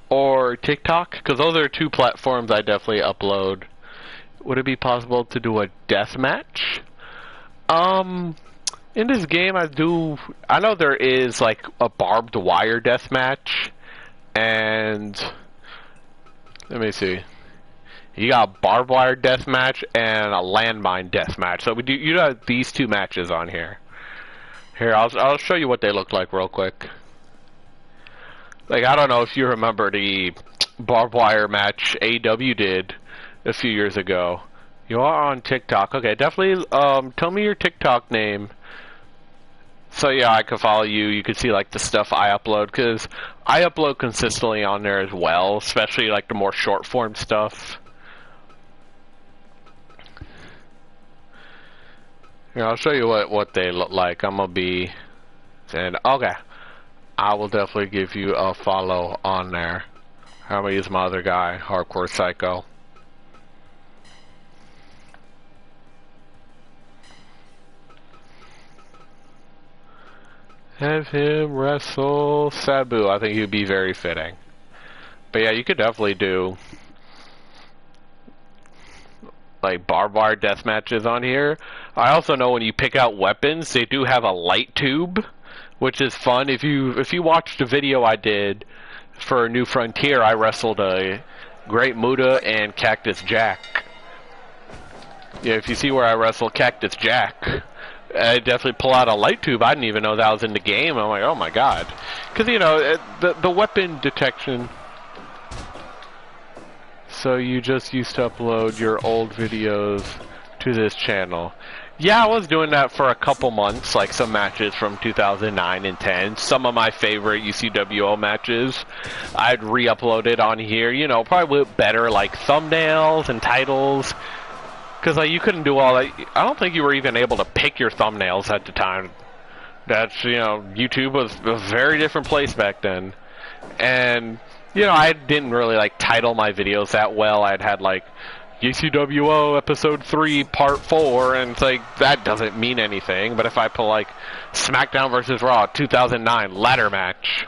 or TikTok? Because those are two platforms I definitely upload. Would it be possible to do a death match? In this game I know there is like a barbed wire death match, and let me see. You got a barbed wire death match and a landmine death match. So you have these two matches on here. Here, I'll show you what they look like real quick. Like, I don't know if you remember the barbed wire match AEW did a few years ago. You are on TikTok. Okay, definitely tell me your TikTok name. So yeah, I could follow you. You could see like the stuff I upload, because I upload consistently on there as well, especially like the more short form stuff. Here, I'll show you what they look like. I'm gonna be, and okay, I will definitely give you a follow on there. I'm gonna use my other guy, Hardcore Psycho. Have him wrestle Sabu. I think he'd be very fitting. But yeah, you could definitely do like barbed wire death matches on here. I also know when you pick out weapons, they do have a light tube, which is fun. If you watched a video I did for New Frontier, I wrestled a Great Muda and Cactus Jack. Yeah, if you see where I wrestle Cactus Jack, I definitely pull out a light tube. I didn't even know that was in the game. I'm like, oh my god. Because, you know, the weapon detection. So you just used to upload your old videos to this channel. Yeah, I was doing that for a couple months, like some matches from 2009 and 10. Some of my favorite UCWO matches, I'd re-upload it on here. You know, probably with better, like, thumbnails and titles. Because like, you couldn't do all that. I don't think you were even able to pick your thumbnails at the time. That's, you know, YouTube was a very different place back then. And, you know, I didn't really, like, title my videos that well. I'd had, like, UCWO Episode 3 Part 4, and it's like, that doesn't mean anything. But if I put, like, SmackDown vs. Raw 2009 ladder match,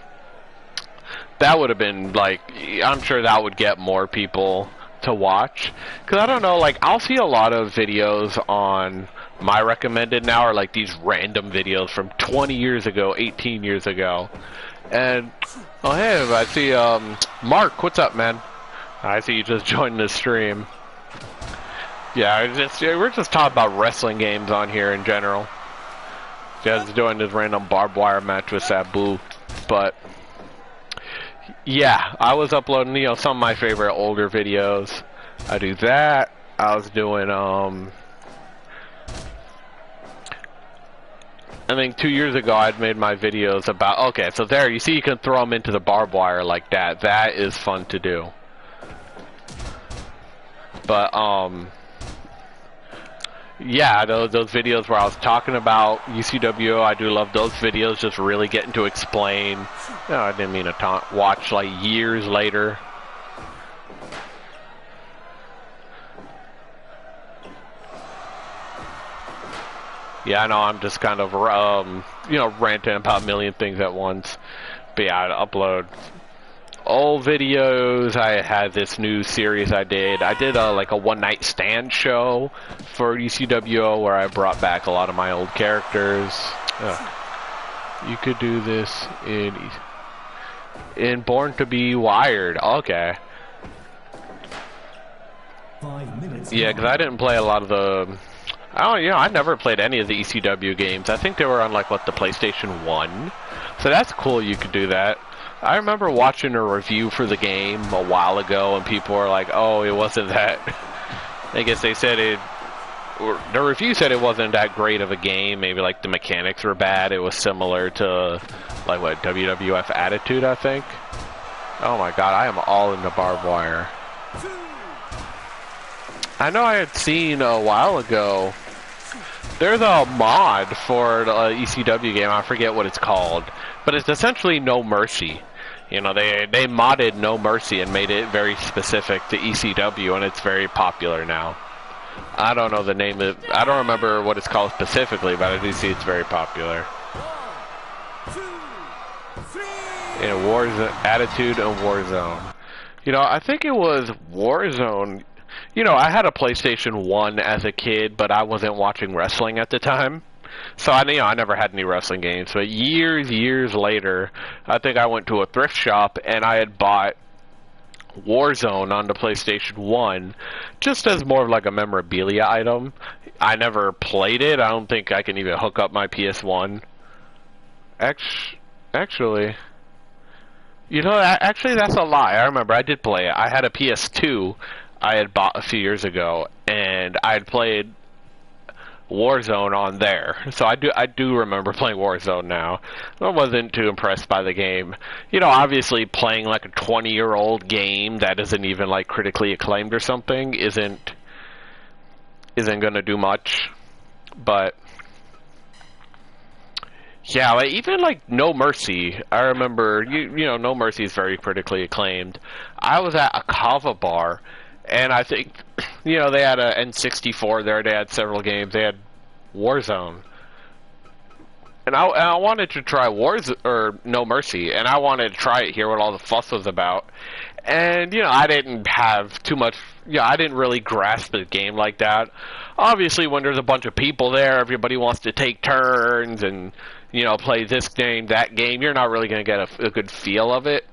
that would have been, like, I'm sure that would get more people to watch. Because I don't know, like, I'll see a lot of videos on my recommended now, or like these random videos from 20 years ago, 18 years ago. And, oh hey, I see, Mark, what's up, man? I see you just joined the stream. Yeah, we're just talking about wrestling games on here in general. Just doing this random barbed wire match with Sabu. But yeah, I was uploading, you know, some of my favorite older videos. I do that. I was doing, I think 2 years ago I'd made my videos about, okay, so there, you see you can throw them into the barbed wire like that. That is fun to do. But, yeah, those videos where I was talking about UCWO, I do love those videos, just really getting to explain. No, I didn't mean to watch like years later. Yeah, I know I'm just kind of, you know, ranting about a million things at once. But yeah, I'd upload old videos. I had this new series I did like a one-night stand show for UCWO where I brought back a lot of my old characters. You could do this in Born to Be Wired. Okay. 5 minutes. Yeah, because I didn't play a lot of the... I never played any of the ECW games. I think they were on, like, what, the PlayStation 1? So that's cool you could do that. I remember watching a review for the game a while ago, and people were like, oh, it wasn't that... I guess they said it... The review said it wasn't that great of a game. Maybe, like, the mechanics were bad. It was similar to, like, what, WWF Attitude, I think? Oh my god, I am all in the barbed wire. I know I had seen a while ago, there's a mod for the ECW game, I forget what it's called, but it's essentially No Mercy. You know, they modded No Mercy and made it very specific to ECW, and it's very popular now. I don't know the name of it, I don't remember what it's called specifically, but I do see it's very popular. In Warzone, Attitude and Warzone. You know, I think it was Warzone. You know, I had a PlayStation 1 as a kid, but I wasn't watching wrestling at the time. So, I never had any wrestling games. But years later, I think I went to a thrift shop and I had bought Warzone on the PlayStation 1 just as more of like a memorabilia item. I never played it. I don't think I can even hook up my PS1. Actually... You know, actually that's a lie. I remember I did play it. I had a PS2 I had bought a few years ago, and I had played Warzone on there. So I do remember playing Warzone now. I wasn't too impressed by the game. You know, obviously playing like a 20-year-old game that isn't even like critically acclaimed or something isn't gonna do much. But yeah, like even like No Mercy. I remember you know No Mercy is very critically acclaimed. I was at a kava bar, and I think you know they had a N64 there. They had several games. They had Warzone, and I wanted to try No Mercy, and I wanted to try it, hear what all the fuss was about. And you know I didn't have too much. Yeah, I didn't really grasp the game like that. Obviously, when there's a bunch of people there, everybody wants to take turns and you know play this game, that game. You're not really going to get a good feel of it.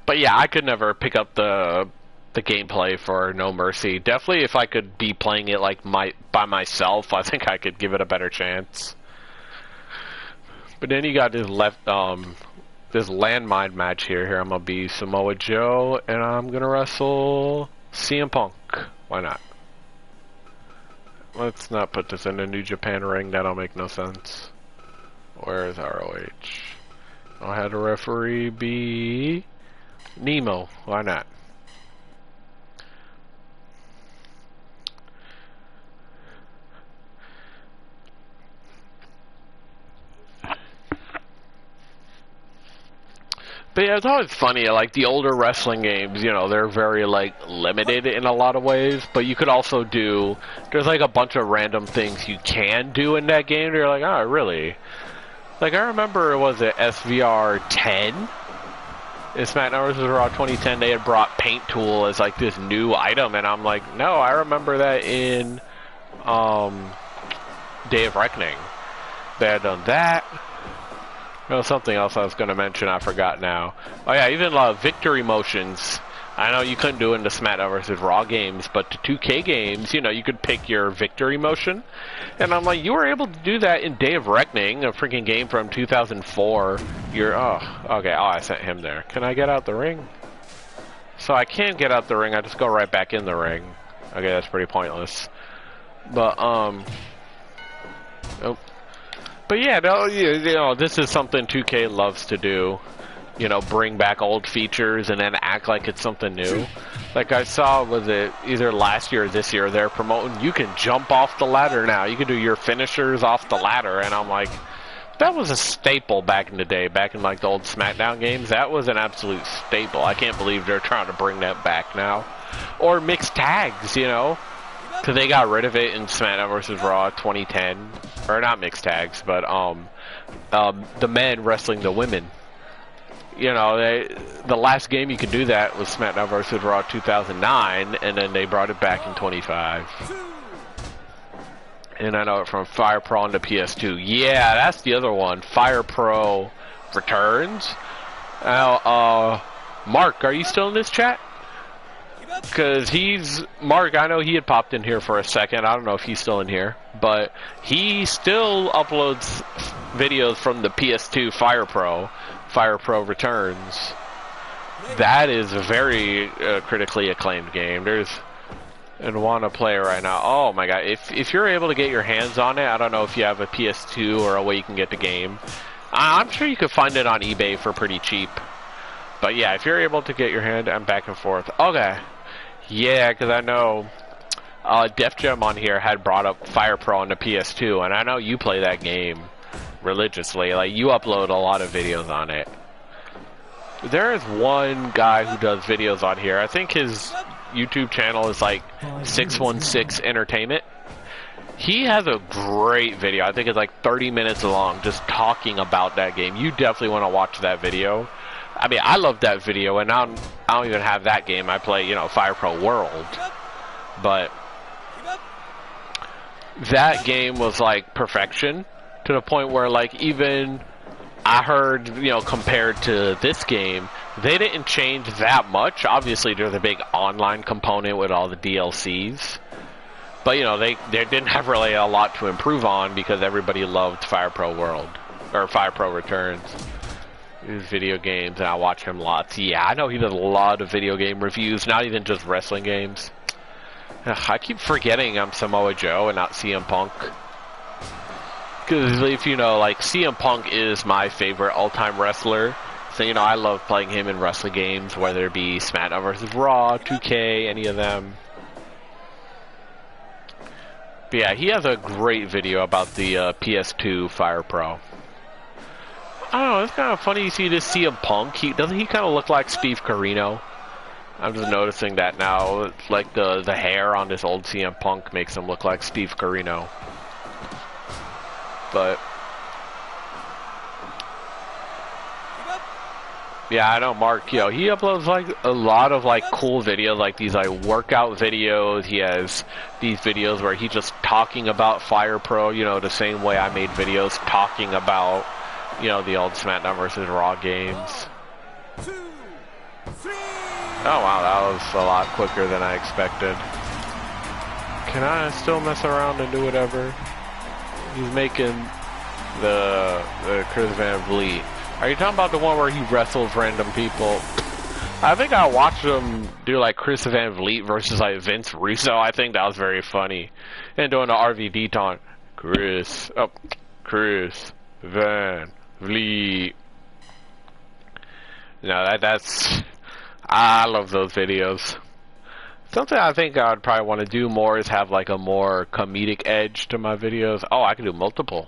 But yeah, I could never pick up the gameplay for No Mercy. Definitely, if I could be playing it like by myself, I think I could give it a better chance. But then you got this this landmine match here. Here I'm gonna be Samoa Joe, and I'm gonna wrestle CM Punk. Why not? Let's not put this in a New Japan ring. That'll make no sense. Where is ROH? I'll have the referee be Nemo. Why not? But yeah, it's always funny, like, the older wrestling games, you know, they're very, like, limited in a lot of ways, but you could also there's, like, a bunch of random things you can do in that game, and you're like, oh, really? Like, I remember, was it SvR 10? In SmackDown vs. Raw 2010, they had brought Paint Tool as, like, this new item, and I'm like, no, I remember that in, Day of Reckoning. They had done that. There was something else I was going to mention, I forgot now. Oh yeah, even victory motions. I know you couldn't do it in the SmackDown vs. Raw games, but the 2K games, you know, you could pick your victory motion. And I'm like, you were able to do that in Day of Reckoning, a freaking game from 2004. I sent him there. Can I get out the ring? So I can get out the ring, I just go right back in the ring. Okay, that's pretty pointless. But, oh. But yeah, no, you know, this is something 2K loves to do. You know, bring back old features and then act like it's something new. Like I saw, was it either last year or this year, they're promoting, you can jump off the ladder now. You can do your finishers off the ladder. And I'm like, that was a staple back in the day, back in like the old SmackDown games. That was an absolute staple. I can't believe they're trying to bring that back now. Or mixed tags, you know. Because they got rid of it in SmackDown vs. Raw 2010. Or not mixed tags, but the men wrestling the women. You know, the last game you could do that was SmackDown vs. Raw 2009, and then they brought it back in 25. And I know it from Fire Pro on the PS2. Yeah, that's the other one. Fire Pro returns. Now, Mark, are you still in this chat? Because Mark, I know he had popped in here for a second. I don't know if he's still in here. But he still uploads videos from the PS2 Fire Pro Returns. That is a very critically acclaimed game. And want to play it right now. Oh my god, if you're able to get your hands on it, I don't know if you have a PS2 or a way you can get the game. I'm sure you could find it on eBay for pretty cheap. But yeah, if you're able to get your hand, I'm back and forth. Okay. Yeah, because I know Def Jam on here had brought up Fire Pro on the PS2, and I know you play that game religiously. Like, you upload a lot of videos on it. There is one guy who does videos on here. I think his YouTube channel is like 616 Entertainment. He has a great video. I think it's like 30 minutes long, just talking about that game. You definitely want to watch that video. I mean, I love that video, and I don't even have that game. I play, you know, Fire Pro World. But that game was like perfection, to the point where, like, even I heard, you know, compared to this game, they didn't change that much. Obviously, there's a big online component with all the DLCs. But, you know, they didn't have really a lot to improve on because everybody loved Fire Pro World, or Fire Pro Returns. His video games, and I watch him lots. Yeah, I know he does a lot of video game reviews, not even just wrestling games. Ugh, I keep forgetting I'm Samoa Joe and not CM Punk. Because if you know, like, CM Punk is my favorite all-time wrestler. So, you know, I love playing him in wrestling games, whether it be SmackDown vs. Raw, 2K, any of them. But yeah, he has a great video about the PS2 Fire Pro. I don't know, it's kind of funny you see this CM Punk. Doesn't he kind of look like Steve Corino? I'm just noticing that now. It's like the hair on this old CM Punk makes him look like Steve Corino. But yeah, I know Mark, you know, he uploads like a lot of like cool videos, like these like workout videos. He has these videos where he's just talking about Fire Pro, you know, the same way I made videos talking about, you know, the old SmackDown vs. Raw games. 2, 3. Oh wow, that was a lot quicker than I expected. Can I still mess around and do whatever? He's making the Chris Van Vliet. Are you talking about the one where he wrestles random people? I think I watched him do like Chris Van Vliet versus like Vince Russo. I think that was very funny. And doing the RVD taunt. Chris Van Vliet. No, that's... I love those videos. Something I think I would probably want to do more is have like a more comedic edge to my videos. Oh, I can do multiple.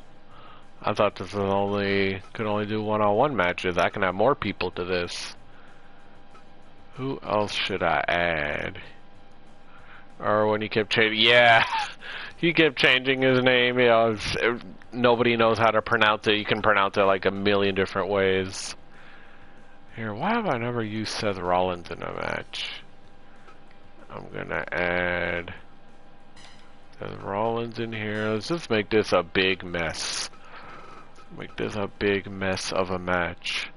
I thought this was could only do one-on-one matches. I can have more people to this. Who else should I add? Or when he kept changing, yeah, he kept changing his name. You know, nobody knows how to pronounce it. You can pronounce it like a million different ways. Here, why have I never used Seth Rollins in a match? I'm gonna add Seth Rollins in here. Let's just make this a big mess. Make this a big mess of a match.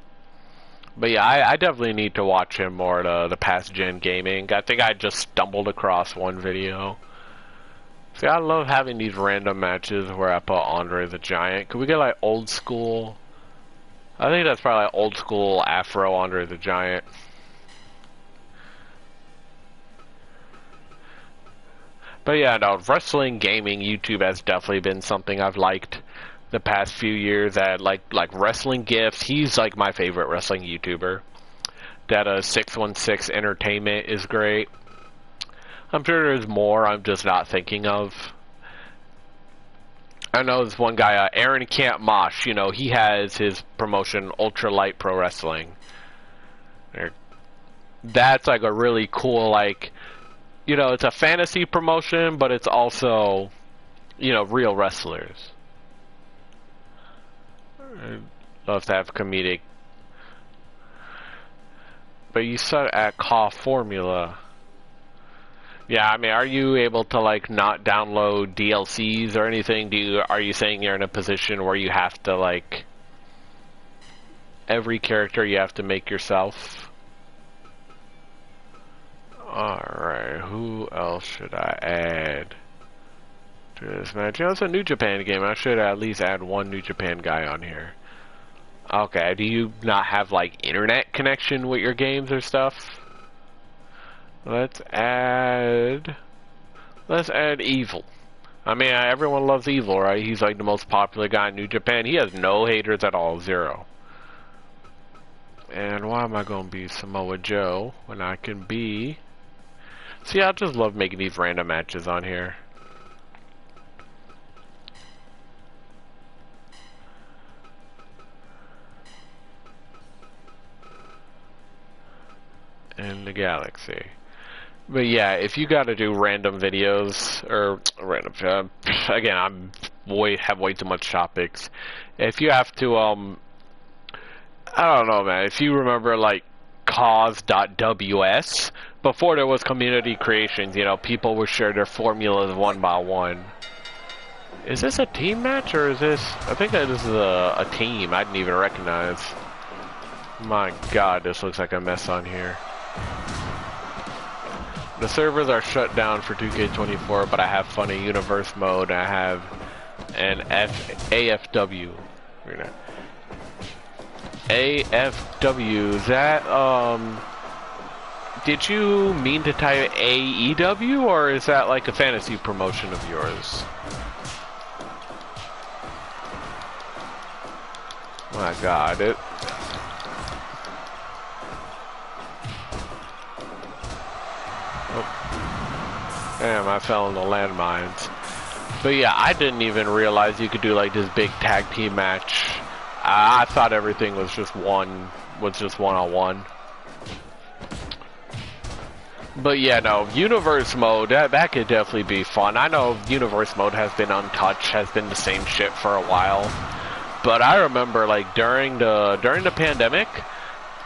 But yeah, I definitely need to watch him more, the past gen gaming. I think I just stumbled across one video. See, I love having these random matches where I put Andre the Giant. Could we get like old school? I think that's probably like old school Afro Andre the Giant. But yeah, no, wrestling, gaming, YouTube has definitely been something I've liked the past few years. That like wrestling gifts. He's like my favorite wrestling YouTuber. That 616 Entertainment is great. I'm sure there's more I'm just not thinking of. I know this one guy, Aaron Camp Mosh. You know, he has his promotion Ultra Light Pro Wrestling. That's like a really cool, like, you know, it's a fantasy promotion, but it's also, you know, real wrestlers. I'd love to have comedic. But you said at Call Formula. Yeah, I mean, are you able to like not download DLCs or anything? Are you saying you're in a position where you have to like every character you have to make yourself? Alright, who else should I add to this match? You know, it's a New Japan game. I should at least add one New Japan guy on here. Okay, do you not have like internet connection with your games or stuff? Let's add Evil. I mean, everyone loves Evil, right? He's like the most popular guy in New Japan. He has no haters at all, 0. And why am I going to be Samoa Joe when I can be... See, I just love making these random matches on here. In the galaxy. But yeah, if you gotta do random videos, or random, again, have way too much topics. If you have to, I don't know, man, if you remember, like, cause.ws, before there was community creations, you know, people would share their formulas one by one. Is this a team match, or is this, I think that this is a team I didn't even recognize. My god, this looks like a mess on here. The servers are shut down for 2K24, but I have fun in Universe mode. I have an AFW. AFW, is that, did you mean to type AEW, or is that like a fantasy promotion of yours? I got it. Oh. Damn, I fell in the landmines. But yeah, I didn't even realize you could do like this big tag team match. I thought everything was just one-on-one. But yeah, no, universe mode, that could definitely be fun. I know universe mode has been untouched, has been the same shit for a while. But I remember like during the pandemic,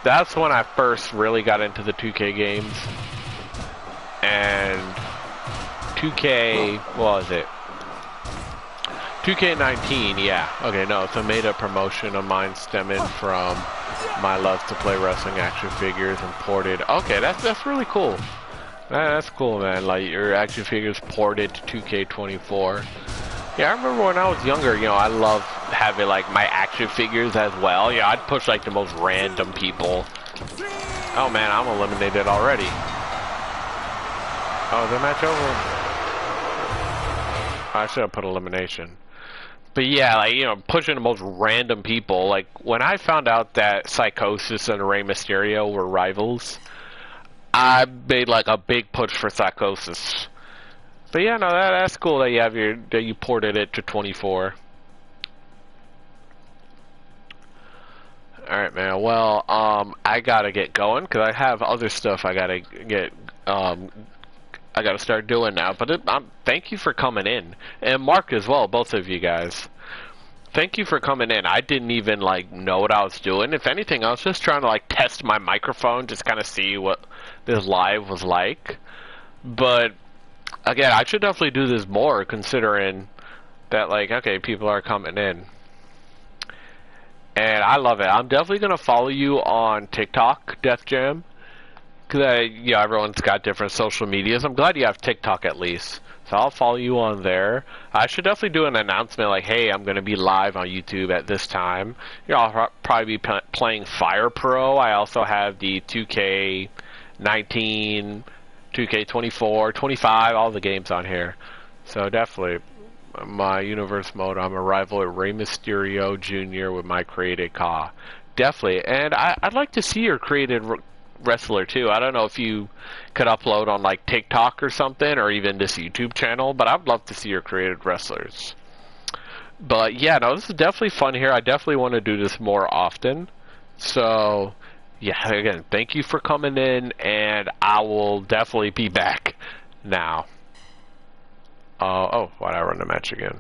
that's when I first really got into the 2K games. And 2K, what was it? 2K19, yeah. Okay, no, it's a made-up promotion of mine stemming from my love to play wrestling action figures and ported. Okay, that's really cool. That's cool, man. Like your action figures ported to 2K24. Yeah, I remember when I was younger, you know, I loved having like my action figures as well. Yeah, I'd push like the most random people. Oh man, I'm eliminated already. Oh, is the match over? I should have put elimination. But yeah, like, you know, pushing the most random people. Like, when I found out that Psychosis and Rey Mysterio were rivals, I made like a big push for Psychosis. But yeah, no, that's cool that you ported it to 24. Alright, man. Well, I gotta get going, because I have other stuff I gotta get, I gotta start doing now. But thank you for coming in. And Mark as well, both of you guys. Thank you for coming in. I didn't even, like, know what I was doing. If anything, I was just trying to, like, test my microphone, just kind of see what this live was like. But, again, I should definitely do this more, considering that, like, okay, people are coming in. And I love it. I'm definitely going to follow you on TikTok, Def Jam. Because, you know, everyone's got different social medias. I'm glad you have TikTok at least. So I'll follow you on there. I should definitely do an announcement like, hey, I'm going to be live on YouTube at this time. You know, I'll probably be playing Fire Pro. I also have the 2K19, 2K24, 25, all the games on here. So definitely, my universe mode, I'm a rival at Rey Mysterio Jr. with my created Ka. Definitely. And I'd like to see your created wrestler too. I don't know if you could upload on like TikTok or something, or even this YouTube channel, but I'd love to see your created wrestlers. But yeah, no, this is definitely fun here. I definitely want to do this more often. So yeah, again, thank you for coming in, and I will definitely be back now. Oh, why'd I run the match again?